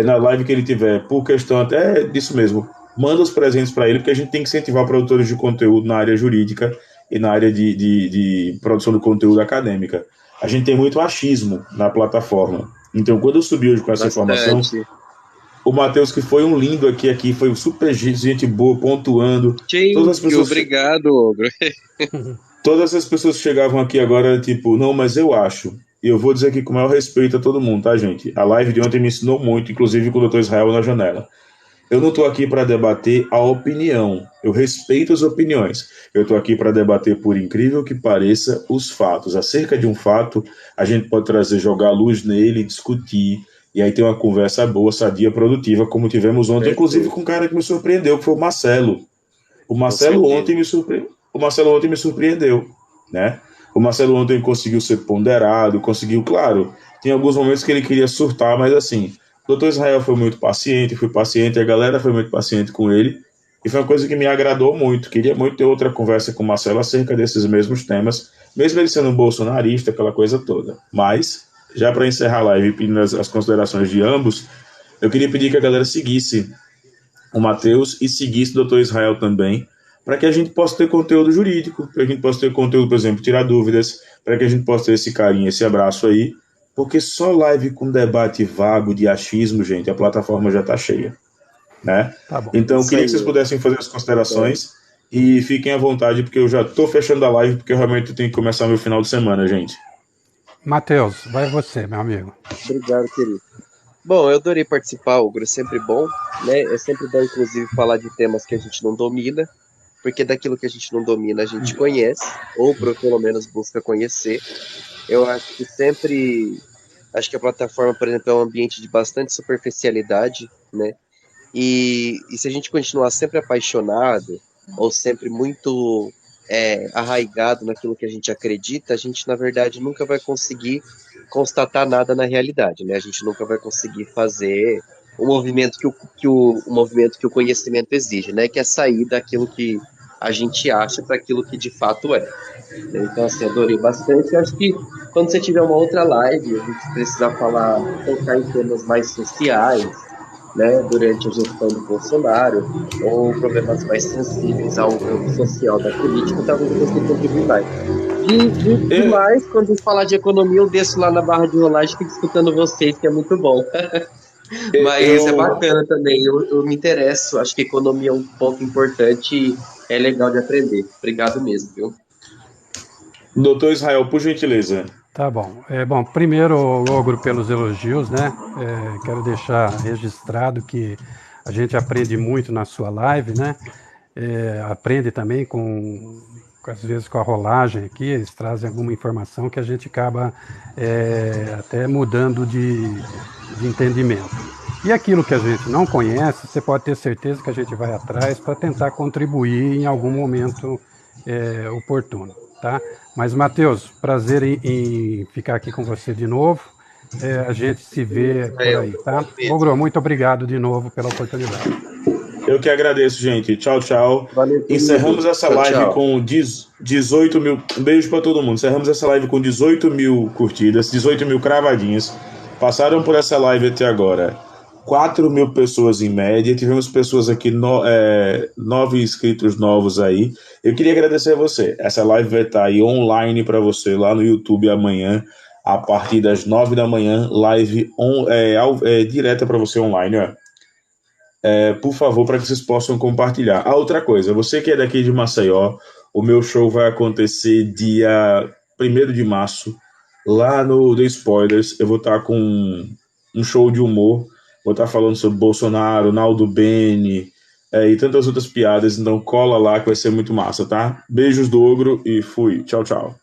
na live que ele tiver, por questão até disso mesmo, manda os presentes para ele, porque a gente tem que incentivar produtores de conteúdo na área jurídica e na área de produção de conteúdo acadêmica. A gente tem muito achismo na plataforma. Então, quando eu subi hoje com essa informação, o Matheus, que foi um lindo aqui, foi super gente boa, pontuando. Todas as pessoas... Obrigado, Ogro. Todas as pessoas que chegavam aqui agora, tipo, não, mas eu acho. E eu vou dizer aqui com o maior respeito a todo mundo, tá, gente? A live de ontem me ensinou muito, inclusive com o Dr. Israel na janela. Eu não estou aqui para debater a opinião. Eu respeito as opiniões. Eu estou aqui para debater, por incrível que pareça, os fatos. Acerca de um fato, a gente pode jogar luz nele, discutir, e aí ter uma conversa boa, sadia, produtiva, como tivemos ontem, inclusive com um cara que me surpreendeu, que foi o Marcelo. O Marcelo ontem me surpreendeu, né? O Marcelo ontem conseguiu ser ponderado, claro, tem alguns momentos que ele queria surtar, mas assim, o Dr. Israel foi muito paciente, fui paciente, a galera foi muito paciente com ele, e foi uma coisa que me agradou muito. Queria muito ter outra conversa com o Marcelo acerca desses mesmos temas, mesmo ele sendo um bolsonarista, aquela coisa toda. Mas, já para encerrar a live e pedindo as considerações de ambos, eu queria pedir que a galera seguisse o Matheus e seguisse o Dr. Israel também, para que a gente possa ter conteúdo jurídico, para que a gente possa ter conteúdo, por exemplo, tirar dúvidas, para que a gente possa ter esse carinho, esse abraço aí, porque só live com debate vago de achismo, gente, a plataforma já está cheia, né? Tá bom. Então, eu queria que vocês pudessem fazer as considerações e fiquem à vontade, porque eu já estou fechando a live, porque eu realmente tenho que começar meu final de semana, gente. Matheus, vai você, meu amigo. Obrigado, querido. Bom, eu adorei participar, Ogro, é sempre bom, né? É sempre bom, inclusive, falar de temas que a gente não domina, porque daquilo que a gente não domina a gente conhece, ou pelo menos busca conhecer. Eu acho que a plataforma, por exemplo, é um ambiente de bastante superficialidade, né? E se a gente continuar sempre apaixonado, ou sempre muito arraigado naquilo que a gente acredita, a gente, na verdade, nunca vai conseguir constatar nada na realidade, né? A gente nunca vai conseguir fazer o movimento o movimento que o conhecimento exige, né? Que é sair daquilo que a gente acha para aquilo que de fato é. Então, assim, adorei bastante. Eu acho que quando você tiver uma outra live, a gente precisa tocar em temas mais sociais, né, durante a gestão do Bolsonaro, ou problemas mais sensíveis ao campo social da política, talvez você contribua mais. Demais, quando a gente falar de economia, eu desço lá na barra de rolagem e fico escutando vocês, que é muito bom. Mas é bacana também, eu me interesso, acho que economia é um ponto importante e é legal de aprender. Obrigado mesmo, viu? Doutor Israel, por gentileza. Tá bom. Bom, primeiro, Ogro, pelos elogios, né? Quero deixar registrado que a gente aprende muito na sua live, né? Aprende também às vezes com a rolagem aqui, eles trazem alguma informação que a gente acaba até mudando de entendimento. E aquilo que a gente não conhece, você pode ter certeza que a gente vai atrás para tentar contribuir em algum momento oportuno, tá? Mas, Matheus, prazer em ficar aqui com você de novo. A gente se vê por aí, tá? Ogro, muito obrigado de novo pela oportunidade. Eu que agradeço, gente. Tchau, tchau. Valeu, Encerramos essa live tchau. com 18 mil. Um beijo para todo mundo. Encerramos essa live com 18 mil curtidas, 18 mil cravadinhas. Passaram por essa live até agora 4 mil pessoas em média. Tivemos pessoas aqui, 9 inscritos novos aí. Eu queria agradecer a você. Essa live vai estar aí online para você lá no YouTube amanhã, a partir das 9 da manhã. Live direta para você online, ó. Por favor, para que vocês possam compartilhar. Outra coisa, você que é daqui de Maceió, o meu show vai acontecer dia 1º de março, lá no The Spoilers. Eu vou estar com um show de humor, vou estar falando sobre Bolsonaro, Naldo Bene e tantas outras piadas, então cola lá que vai ser muito massa, tá? Beijos do Ogro e fui. Tchau, tchau.